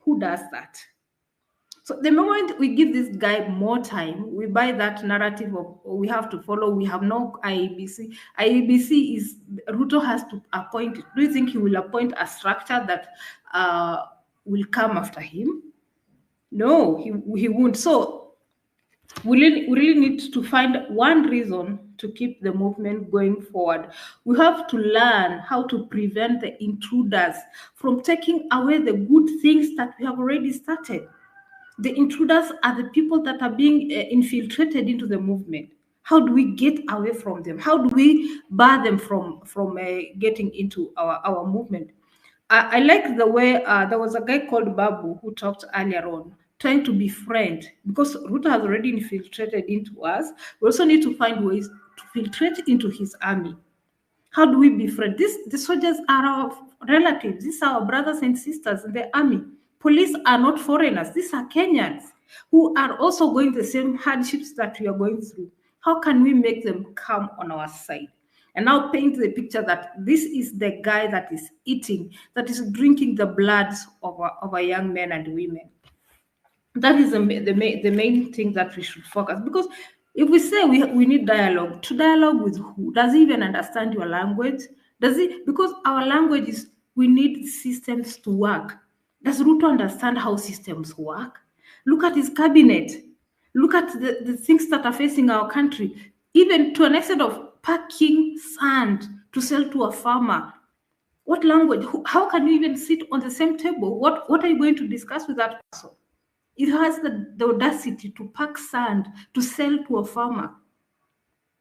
Who does that? So the moment we give this guy more time, we buy that narrative of we have to follow, we have no IEBC. IEBC is, Ruto has to appoint it. Do you think he will appoint a structure that will come after him? No, he won't. So we really need to find one reason to keep the movement going forward. We have to learn how to prevent the intruders from taking away the good things that we have already started. The intruders are the people that are being infiltrated into the movement. How do we get away from them? How do we bar them from getting into our movement? I like the way there was a guy called Babu who talked earlier on, trying to befriend, because Ruto has already infiltrated into us. We also need to find ways to filtrate into his army. How do we befriend? The soldiers are our relatives. These are our brothers and sisters in the army. Police are not foreigners. These are Kenyans who are also going the same hardships that we are going through. How can we make them come on our side? And now paint the picture that this is the guy that is eating, that is drinking the blood of our young men and women. That is the main thing that we should focus. Because if we say we need dialogue, to dialogue with who? Does he even understand your language? Does he? Because our language is, we need systems to work. Does Ruto understand how systems work? Look at his cabinet. Look at the things that are facing our country, even to an extent of packing sand to sell to a farmer. What language? How can you even sit on the same table? What are you going to discuss with that person? It has the audacity to pack sand to sell to a farmer.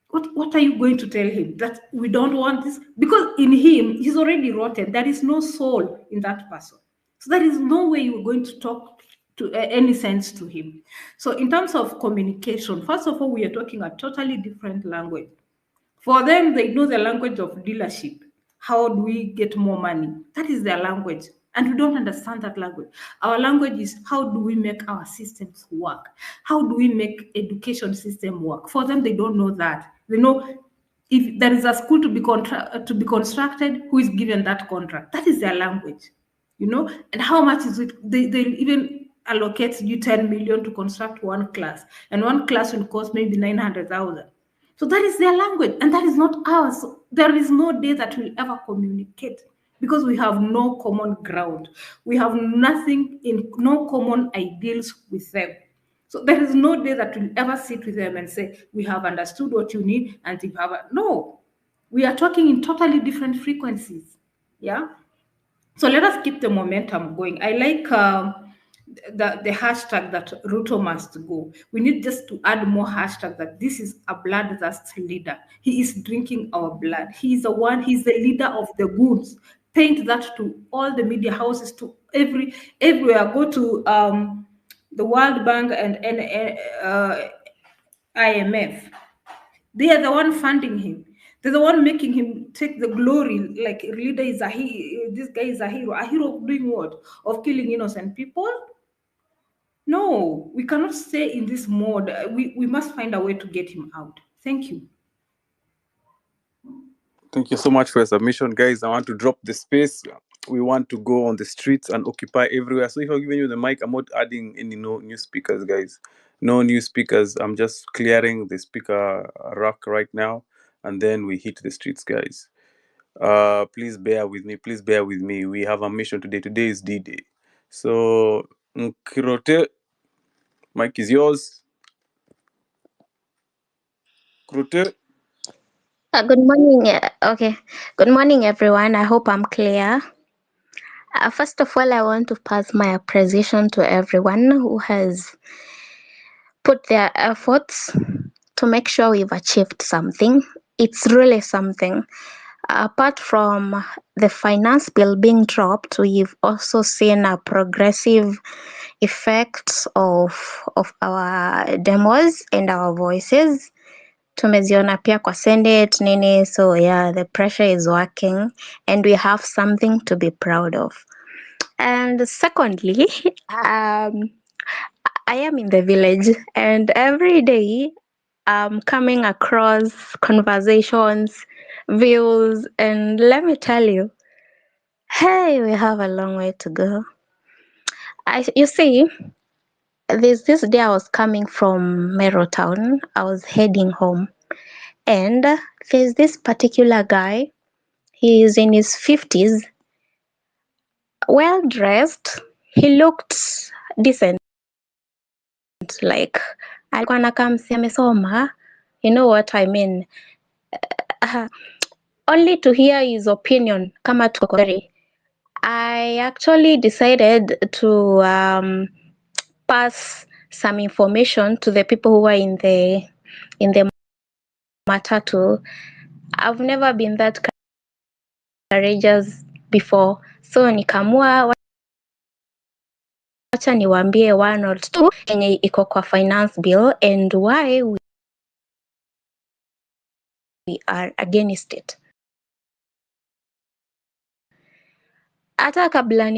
What are you going to tell him? That we don't want this? Because in him, he's already rotten. There is no soul in that person. So there is no way you're going to talk to any sense to him. So in terms of communication, first of all, we are talking a totally different language. For them, they know the language of dealership. How do we get more money? That is their language. And we don't understand that language. Our language is, how do we make our systems work? How do we make education system work? For them, they don't know that. They know If there is a school to be constructed, who is given that contract? That is their language, And how much is it? They even allocate you 10 million to construct one class, and one class will cost maybe 900,000. So that is their language, and that is not ours. So there is no day that we'll ever communicate because we have no common ground. We have no common ideals with them. So there is no day that we'll ever sit with them and say, we have understood what you need, and if you have no, we are talking in totally different frequencies. Yeah. So let us keep the momentum going. I like the hashtag that Ruto must go. We need just to add more hashtag that this is a bloodthirsty leader. He is drinking our blood. He's the leader of the goons. Paint that to all the media houses, to everywhere. Go to the World Bank and IMF. They are the one funding him. They're the one making him take the glory. Like leader is this guy is a hero. A hero of doing what? Of killing innocent people? No, we cannot stay in this mode. We must find a way to get him out. Thank you. Thank you so much for your submission, guys. I want to drop the space. We want to go on the streets and occupy everywhere. So if I'm giving you the mic, I'm not adding any new speakers, guys. No new speakers. I'm just clearing the speaker rack right now, and then we hit the streets, guys. Please bear with me. Please bear with me. We have a mission today. Today is D-Day. So, Kirote, mic is yours. Kirote. Good morning. Okay. Good morning, everyone. I hope I'm clear. First of all, I want to pass my appreciation to everyone who has put their efforts to make sure we've achieved something. It's really something. Apart from the finance bill being dropped, we've also seen a progressive effects of our demos and our voices. Tumeziona pia kwa Senate nini, so yeah, the pressure is working and we have something to be proud of. And secondly, I am in the village and every day I'm coming across conversations, views, and let me tell you, hey, we have a long way to go. You see, this day I was coming from Mero Town. I was heading home. And there's this particular guy, he is in his 50s, well dressed. He looked decent, like alikuwa anakaa msee amesoma, you know what I mean. Only to hear his opinion kama tuko very. I actually decided to pass some information to the people who are in the matatu. I've never been that courageous before, so nikamua wacha niwaambie one or two yenye iko kwa finance bill and why we are against it. Hata kabla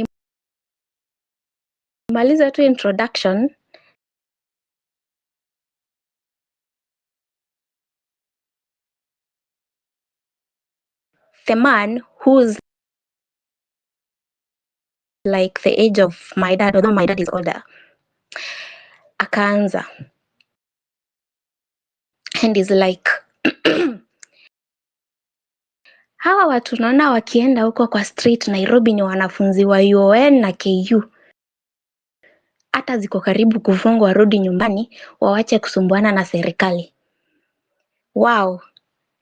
nimalize tu introduction, the man who's like the age of my dad, although my dad is older, akaanza and is like hawa watu naona wakienda huko kwa street Nairobi ni wanafunzi wa UON na KU, hata ziko karibu kufungwa, rudi nyumbani wawache kusumbuana na serikali. Wow.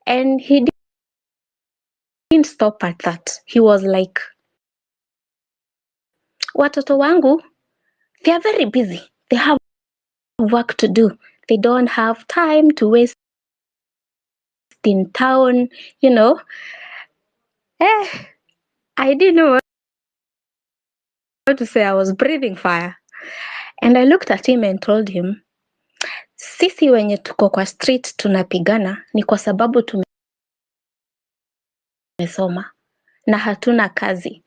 And he didn't stop at that. He was like, watoto wangu, they are very busy. They have work to do. They don't have time to waste in town, you know. I didn't know what to say. I was breathing fire. And I looked at him and told him, sisi wenye tuko kwa street tunapigana ni kwa sababu tumesoma na hatuna kazi.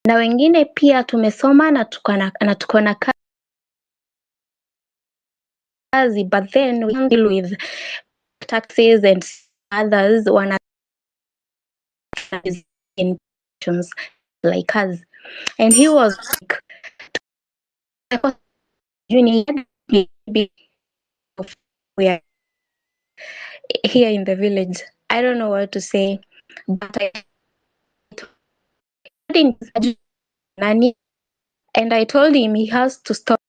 Na wengine pia tumesoma na tuko na kazi, but then we deal with taxes and others wanna in like us, and he was like, we are here in the village. I don't know what to say, but and I told him he has to stop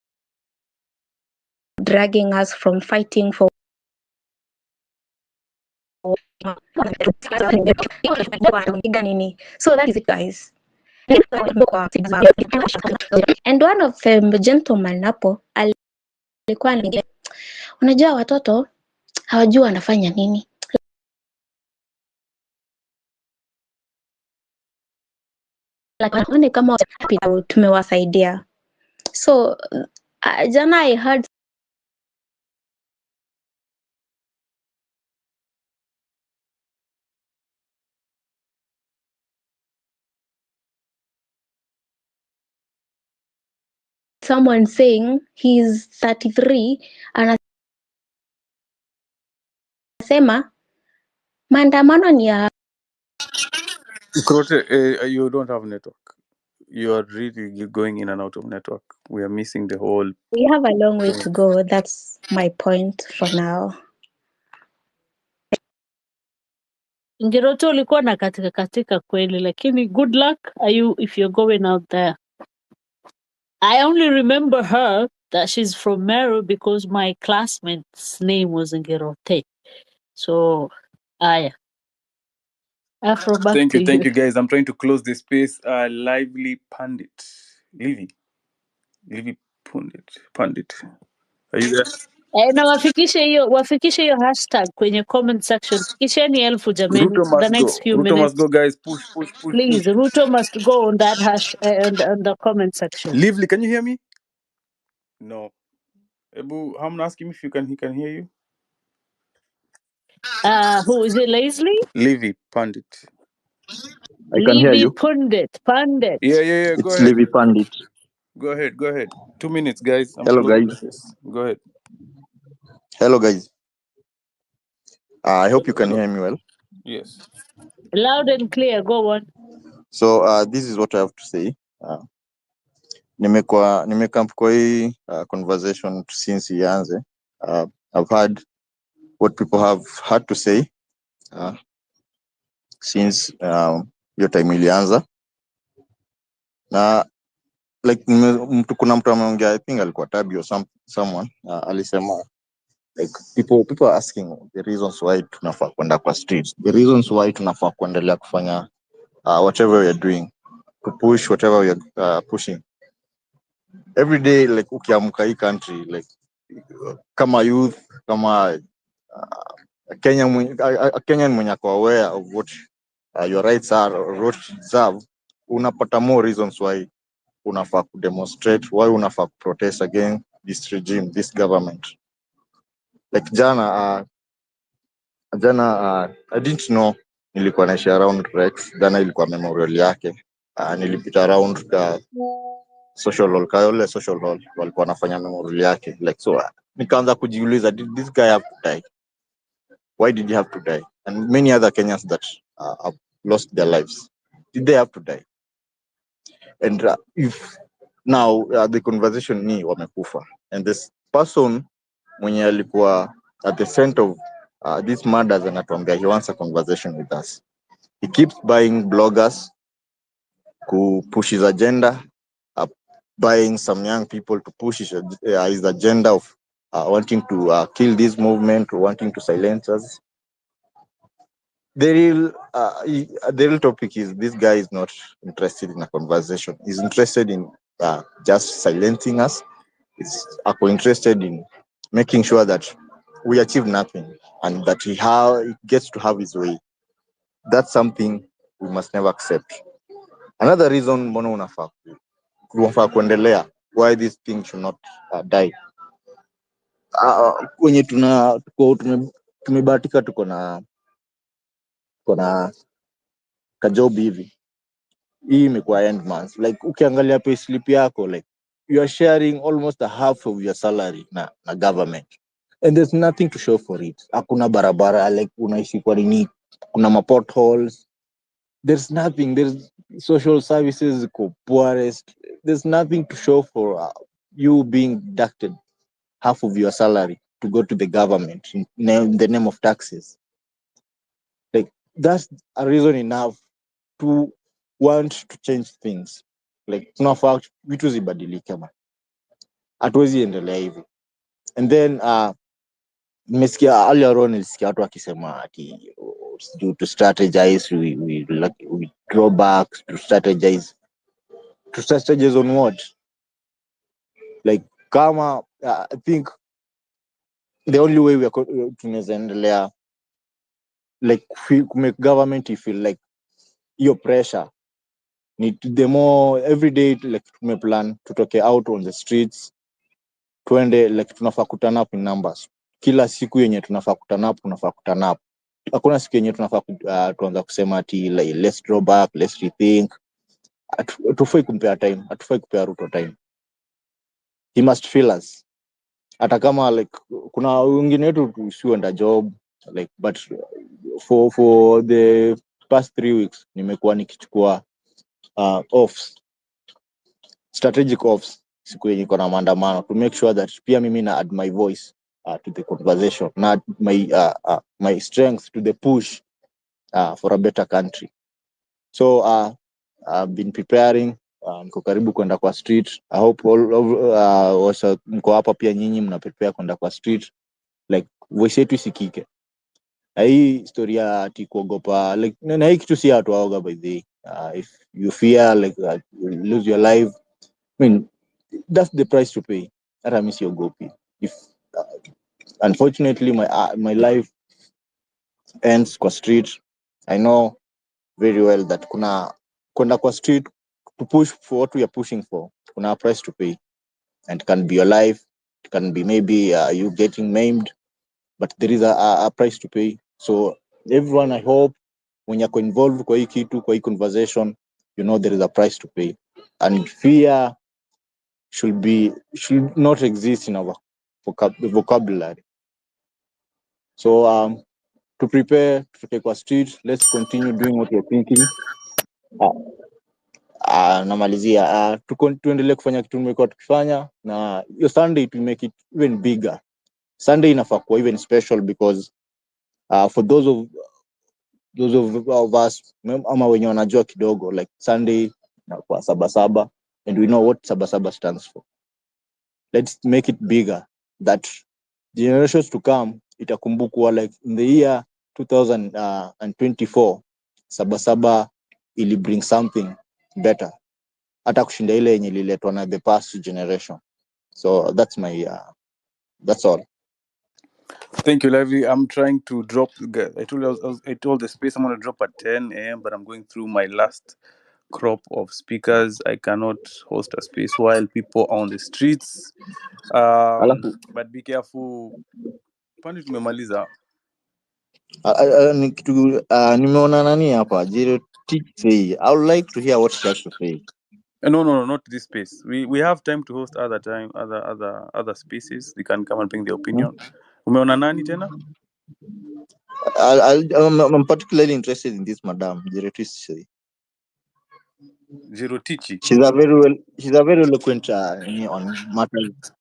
dragging us from fighting for so that is it, guys. And one of them gentleman hapo alikuwa unajua watoto hawajui wanafanya nini, lakini kama tumewasaidia. So jana I heard someone saying he's 33 anasema maandamano ni ya Krote, you don't have network. You are really going in and out of network. We are missing the whole. we have a long way to go. That's my point for now. Ngeroto ulikuwa na katika kweli, lakini good luck if you're going out there. I only remember her that she's from Meru because my classmate's name was Ngerote. So, Afro, back Thank to you, you. guys. I'm trying to close this space. Lively Pundit, Livy Pundit. Are you there? Na wafikishe hiyo hashtag kwenye comment section. Fikisheni 1000 jameni. Ruto must The next go. few Ruto minutes. must go, guys. Push. Please, Ruto must go on that hash and on the comment section. Lively, can you hear me? No. Ebu, I'm asking him if he can hear you. Who is it? Leslie? Livy Pundit. I can hear you. Pundit. Yeah. Go It's ahead. Levi Pandit. Go ahead. 2 minutes, guys. I'm Hello, closing guys. this. Go ahead. Hello, guys. I hope you can Hello. hear me well. Yes. Loud and clear. Go on. So this is what I have to say. Nimekam kwa hii conversation since ianze. I've heard what people have had to say since your time ilianza. Na like kuna mtu ameongea, I think alikuwa Tabi or someone alisema like people are asking the reasons why tunafaa kwenda kwa streets, the reasons why tunafaa kuendelea kufanya whatever we are doing, to push whatever we are pushing every day. Like ukiamka hii country, like kama youth, kama Kenyan mwenye ako aware of what your rights are or what you deserve, unapata more reasons why unafaa ku demonstrate, why unafaa ku protest against this regime, this government. Like jana I didn't know, nilikuwa naishi around Rex, jana ilikuwa memorial yake. Nilipita around social hall walikuwa wanafanya memorial yake, like so nikaanza kujiuliza, did this guy have to die? Why did he have to die? And many other Kenyans that have lost their lives, did they have to die? And if now the conversation ni wamekufa, and this person mwenye alikuwa at the center of these murders anatuambia he wants a conversation with us. He keeps buying bloggers to push his agenda, buying some young people to push his agenda of wanting to kill this movement, wanting to silence us. The real topic is this guy is not interested in a conversation. He's interested in just silencing us. He's interested in making sure that we achieve nothing and that he gets to have his way. That's something we must never accept. Another reason mbona unafaa kuendelea, why this thing should not die. Kwenye tumebahatika tuko na kajob hivi, hii imekuwa end month. Like ukiangalia pay slip yako, like you are sharing almost a half of your salary na government, and there's nothing to show for it. Hakuna barabara, like unaishi kwa nini, kuna ma potholes. There's nothing. There's social services, poorest. There's nothing to show for you being deducted half of your salary to go to the government in the name of taxes. Like, that's a reason enough to want to change things. Like, tunafaa vitu zibadilike man. Hatuwezi endelea hivi. And then nimesikia earlier on nilisikia watu wakisema ati to strategize, we draw back to strategize. To strategize on what? Like, kama I think the only way we are tunaweza endelea, like, make government feel like your pressure need the more every day, like tumeplan tutoke out on the streets, twende, like tunafaa kutana up in numbers. Kila siku yenye tunafaa kutana up. Hakuna siku yenye tunafaa tuanza kusema ati like, let's draw back, let's rethink. Hatufai kumpea time, hatufai kupea Ruto time. He must feel us. Hata kama like kuna wengine wetu tusienda job, like, but for the past 3 weeks nimekuwa nikichukua offs, strategic offs, siku yenye iko na maandamano, to make sure that pia mimi na add my voice to the conversation, na my strength to the push for a better country. So I've been preparing, niko karibu kwenda kwa street. I hope all mko hapa pia nyinyi mna prepare kwenda kwa street, like voice yetu isikike. Na hii historia ati kuogopa, like, na hii kitu si watu waoga by the if you fear like you lose your life, I mean, that's the price to pay. Hata mimi siogopi. If unfortunately my life ends kwa street, I know very well that kwenda kwa street to push for what we are pushing for, kuna a price to pay, and it can be your life, it can be maybe you getting maimed, but there is a price to pay. So everyone, I hope when you're involved kwa hii kitu, kwa hii conversation, you know there is a price to pay, and fear should not exist in our vocabulary. So to prepare to take our street, let's continue doing what we're thinking. Namalizia tuendelee kufanya kitu tumekuwa tukifanya, na hiyo Sunday to make it even bigger. Sunday inafaa kuwa even special because for those of us ama wenye wanajua kidogo, like Sunday na kwa sabasaba, and we know what sabasaba stands for. Let's make it bigger, that generations to come itakumbukwa like in the year 2024 sabasaba ili bring something better, hata kushinda ile yenye ililetwa na the past generation. So that's my that's all. Thank you, Levi. I'm trying to drop. I told the space I'm going to drop at 10 a.m., but I'm going through my last crop of speakers. I cannot host a space while people are on the streets. But be careful. Pandi tumemaliza. Nimeona nani hapa Jiro say. I would like to hear what she has to say. No, not this space. We have time to host other spaces. They can come and bring their opinion. Umeona nani tena? I'm particularly interested in this madam Jiro say. Jirotichi. She's a very eloquent on matters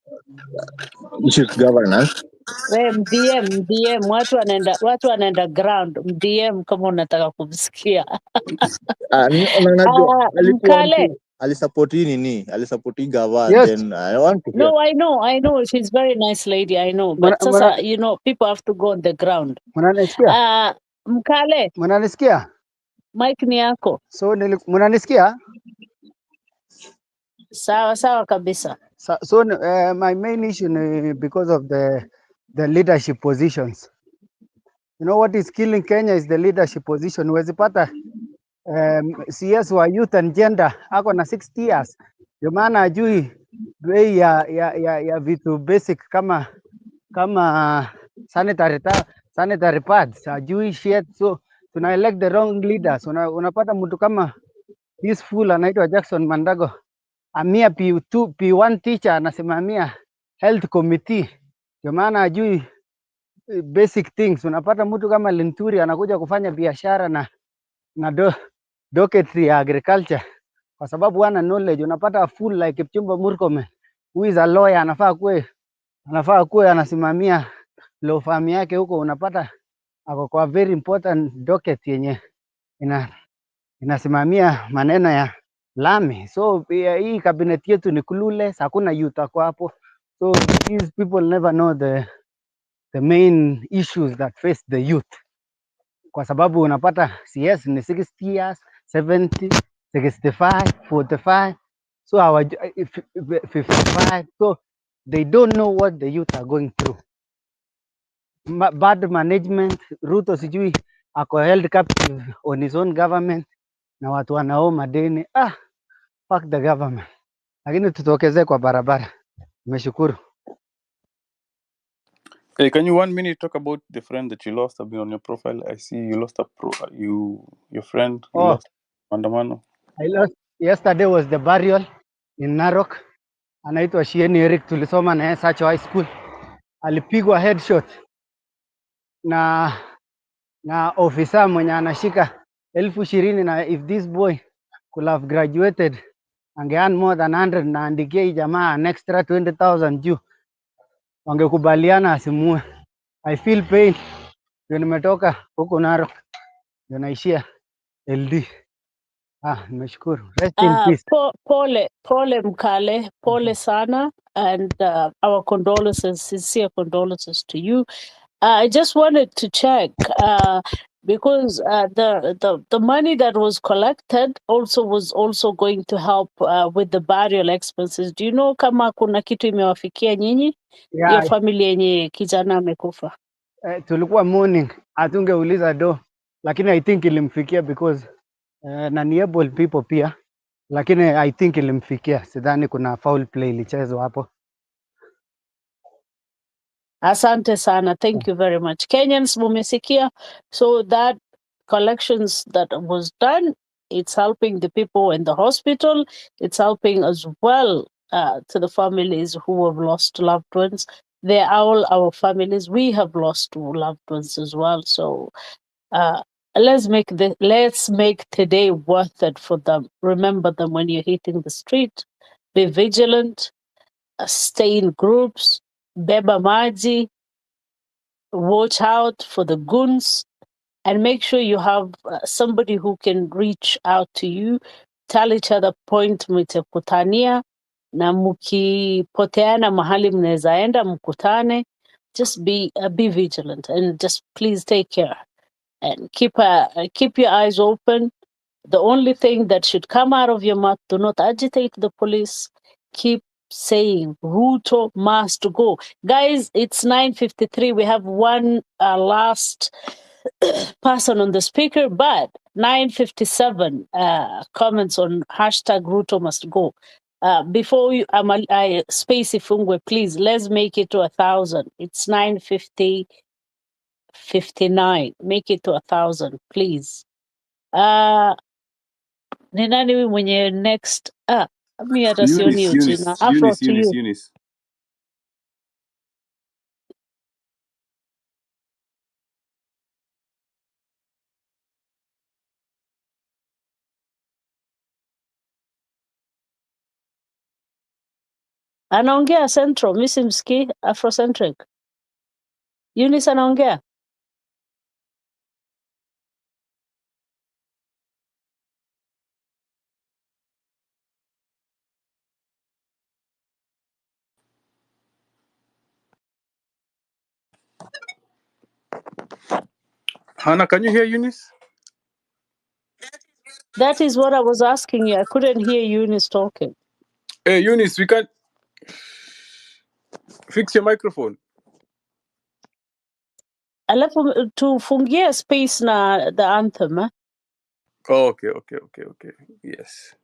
issues governance. We MDM watu wanaenda ground. MDM kama unataka kumsikia. Unajua alikuwa Mkale. alisupport nini? Alisupport gava. Yes. Then I want to hear. No, I know. She's a very nice lady, I know. But sasa, you know, people have to go on the ground. Mnanisikia? Mkale. Mnanisikia? Mike ni yako. So mnanisikia? Sawa kabisa. So my main issue because of the leadership positions. You know what is killing Kenya is the leadership position. Huwezi pata CS wa youth and gender ako na 60 years. Ndio maana ajui bei ya vitu basic kama sanitary pads, ajui shit. So tuna elect the wrong leaders. Unapata mtu kama this fool anaitwa Jackson Mandago, P1 teacher anasimamia health committee. Ndio maana ajui basic things. Unapata mtu kama Linturi anakuja kufanya biashara na docketry ya agriculture kwa sababu hana knowledge. Unapata a fool like Kipchumba Murkomen who is a lawyer, anafaa kuwe anasimamia law firm yake huko, unapata ako kwa very important docket yenye inasimamia maneno ya lami. So hii cabinet yetu ni clueless, hakuna youth ako hapo. So these people never know the main issues that face the youth, kwa sababu unapata CS ni 60 years, 70, 65, 45, so our 55, so they don't know what the youth are going through. Bad management. Ruto sijui ako held captive on his own government na watu wanao madeni. Fuck the government. Lakini tutokezee kwa barabara. Nimeshukuru. Hey, can you 1 minute talk about the friend that you lost? I've been on your profile. I see you lost your friend. You lost Maandamano. I lost yesterday was the burial in Narok. Anaitwa Shieni Eric, tulisoma na yeye Sacho High School. Alipigwa headshot na ofisa mwenye anashika 20,000, na if this boy could have graduated angeearn more than 100 na andikia hii jamaa an extra 20,000 juu, wangekubaliana asimue. I feel pain. Ndio nimetoka huko Narok, ndio naishia LD. Nimeshukuru. Rest in peace. Pole Mkale, pole sana, and our condolences, sincere condolences to you. I just wanted to check because the money that was collected was also going to help with the burial expenses. Do you know kama kuna kitu imewafikia nyinyi ya familia yenye kijana amekufa? Tulikuwa morning, hatungeuliza do, lakini I think ilimfikia because able people pia, lakini I think ilimfikia. Sidhani kuna foul play ilichezwa hapo. Asante sana. Thank you very much. Kenyans mumesikia. So that collections that was done, it's helping the people in the hospital. It's helping as well to the families who have lost loved ones. They're all our families. We have lost loved ones as well. So let's make today worth it for them. Remember them when you're hitting the street. Be vigilant. Stay in groups. Beba maji. Watch out for the goons, and make sure you have somebody who can reach out to you. Tell each other point mtakutania, na mkipoteana mahali mnawezaenda mkutane. Just be vigilant and just please take care and keep your eyes open. The only thing that should come out of your mouth, do not agitate the police. Keep saying Ruto must go. Guys, it's 9:53. We have one last person on the speaker, but 9:57 comments on hashtag Ruto must go. Before you, I space ifungwe, please, let's make it to 1,000. It's 9:59. Make it to 1,000, please. Ni nani mwenye next? Mi hata sioni hiyo jina. Afro to you. Eunice. Anaongea Central, mi simsikii. Afrocentric. Eunice anaongea. Hannah, can you hear Eunice? That is what I was asking you. I couldn't hear Eunice talking. Hey, Eunice, we can't fix your microphone. Alafu tufungie space na the anthem. Okay. Yes.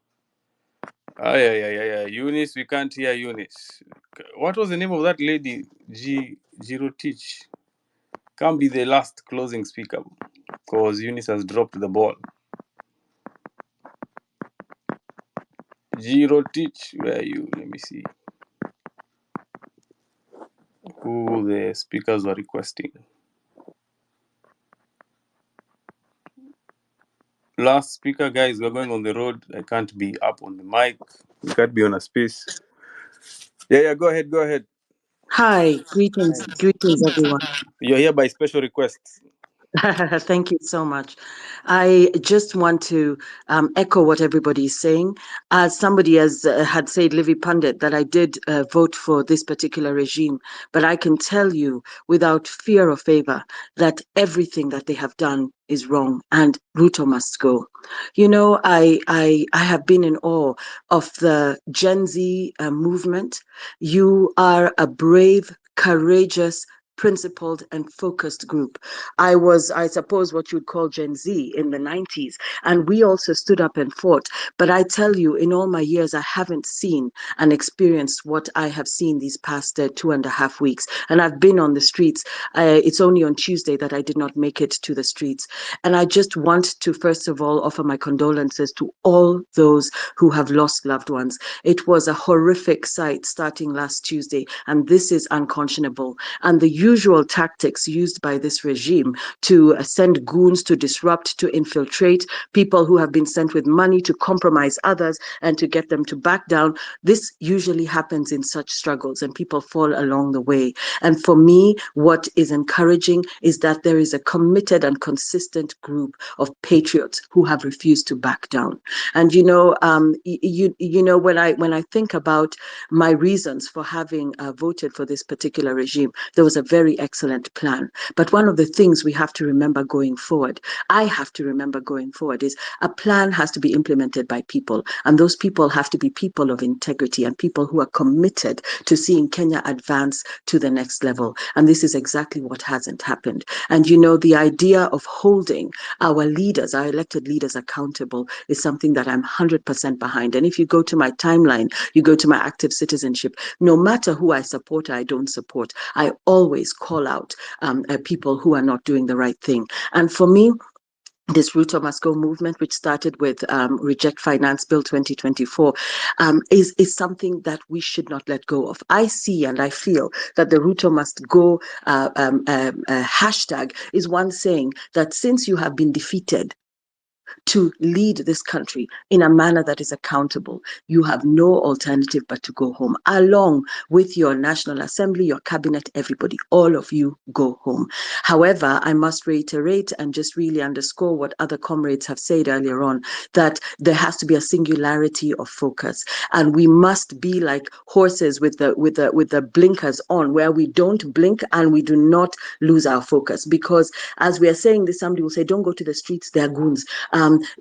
Yeah. Eunice, we can't hear Eunice. What was the name of that lady? Jiro Teach. Can't be the last closing speaker because Eunice has dropped the ball. Jiro Teach, where are you? Let me see who the speakers were requesting. Last speaker, guys. We're going on the road. I can't be up on the mic. We can't be on a space. Yeah. Go ahead. Hi, greetings, everyone. You're here by special request. Thank you so much. I just want to echo what everybody is saying. As somebody had said, Livy Pundit, that I did vote for this particular regime, but I can tell you without fear or favor that everything that they have done is wrong and Ruto must go. You know, I have been in awe of the Gen Z movement. You are a brave, courageous, principled and focused group. I was, I suppose, what you'd call Gen Z in the 90s, and we also stood up and fought. But I tell you, in all my years, I haven't seen and experienced what I have seen these past 2.5 weeks. And I've been on the streets. It's only on Tuesday that I did not make it to the streets. And I just want to, first of all, offer my condolences to all those who have lost loved ones. It was a horrific sight starting last Tuesday, and this is unconscionable. And the usual tactics used by this regime to send goons to disrupt, to infiltrate, people who have been sent with money to compromise others and to get them to back down. This usually happens in such struggles and people fall along the way. And for me, what is encouraging is that there is a committed and consistent group of patriots who have refused to back down. And you know, when I think about my reasons for having voted for this particular regime, there was a very excellent plan. But one of the things we have to remember going forward, I have to remember going forward, is a plan has to be implemented by people. And those people have to be people of integrity and people who are committed to seeing Kenya advance to the next level. And this is exactly what hasn't happened. And you know, the idea of holding our leaders, our elected leaders, accountable is something that I'm 100% behind. And if you go to my timeline, you go to my active citizenship, no matter who I support or I don't support, I always call out people who are not doing the right thing. And for me, this Ruto Must Go movement, which started with Reject Finance Bill 2024, is something that we should not let go of. I see and I feel that the Ruto Must Go hashtag is one saying that since you have been defeated to lead this country in a manner that is accountable, you have no alternative but to go home, along with your National Assembly, your cabinet, everybody, all of you go home. However, I must reiterate and just really underscore what other comrades have said earlier on, that there has to be a singularity of focus, and we must be like horses with the blinkers on, where we don't blink and we do not lose our focus. Because as we are saying this, somebody will say, don't go to the streets, they're goons.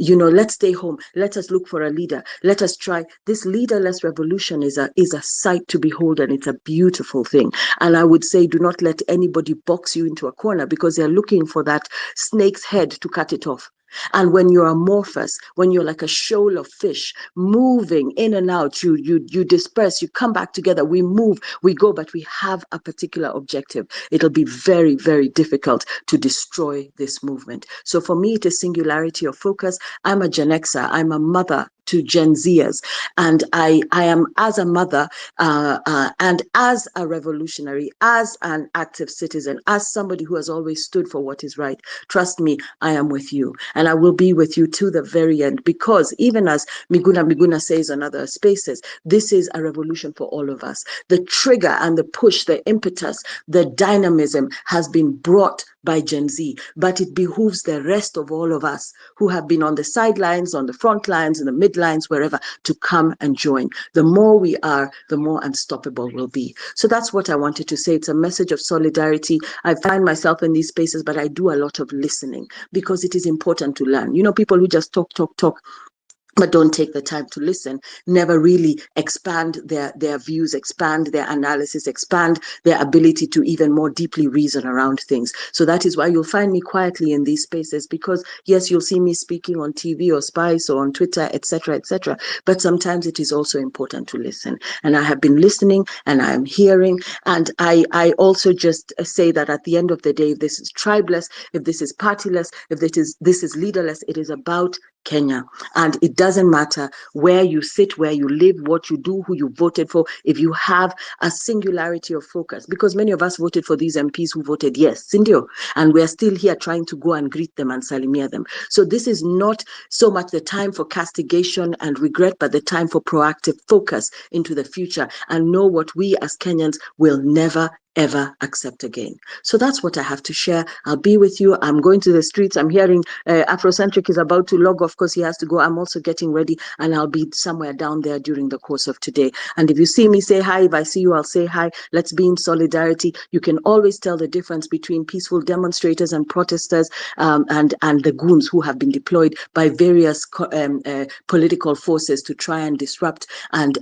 Let's stay home. Let us look for a leader. Let us try. This leaderless revolution is a sight to behold, and it's a beautiful thing. And I would say, do not let anybody box you into a corner, because they're looking for that snake's head to cut it off. And when you're amorphous, when you're like a shoal of fish moving in and out, you disperse, you come back together, we move, we go, but we have a particular objective. It'll be very, very difficult to destroy this movement. So for me, it is singularity of focus. I'm a Gen Xer. I'm a mother to Gen Zers. And I am, as a mother and as a revolutionary, as an active citizen, as somebody who has always stood for what is right, trust me, I am with you. And I will be with you to the very end, because even as Miguna says on other spaces, this is a revolution for all of us. The trigger and the push, the impetus, the dynamism has been brought by Gen Z, but it behooves the rest of all of us who have been on the sidelines, on the front lines, in the midlines, wherever, to come and join. The more we are, the more unstoppable we'll be. So that's what I wanted to say. It's a message of solidarity. I find myself in these spaces, but I do a lot of listening, because it is important to learn. You know, people who just talk, but don't take the time to listen, never really expand their views, expand their analysis, expand their ability to even more deeply reason around things. So that is why you'll find me quietly in these spaces, because yes, you'll see me speaking on TV or Spice or on Twitter, etc., but sometimes it is also important to listen. And I have been listening and I am hearing. And I also just say that at the end of the day, if this is tribeless, if this is partyless, if this is leaderless, it is about Kenya. And it doesn't matter where you sit, where you live, what you do, who you voted for, if you have a singularity of focus, because many of us voted for these MPs who voted yes, Sindio, and we're still here trying to go and greet them and salimia them. So this is not so much the time for castigation and regret, but the time for proactive focus into the future and know what we as Kenyans will never ever accept again. So that's what I have to share. I'll be with you. I'm going to the streets. I'm hearing Afrocentric is about to log. Of course, he has to go. I'm also getting ready, and I'll be somewhere down there during the course of today. And if you see me, say hi. If I see you, I'll say hi. Let's be in solidarity. You can always tell the difference between peaceful demonstrators and protesters and the goons who have been deployed by various political forces to try and disrupt and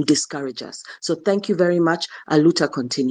discourage us. So thank you very much. Aluta continua.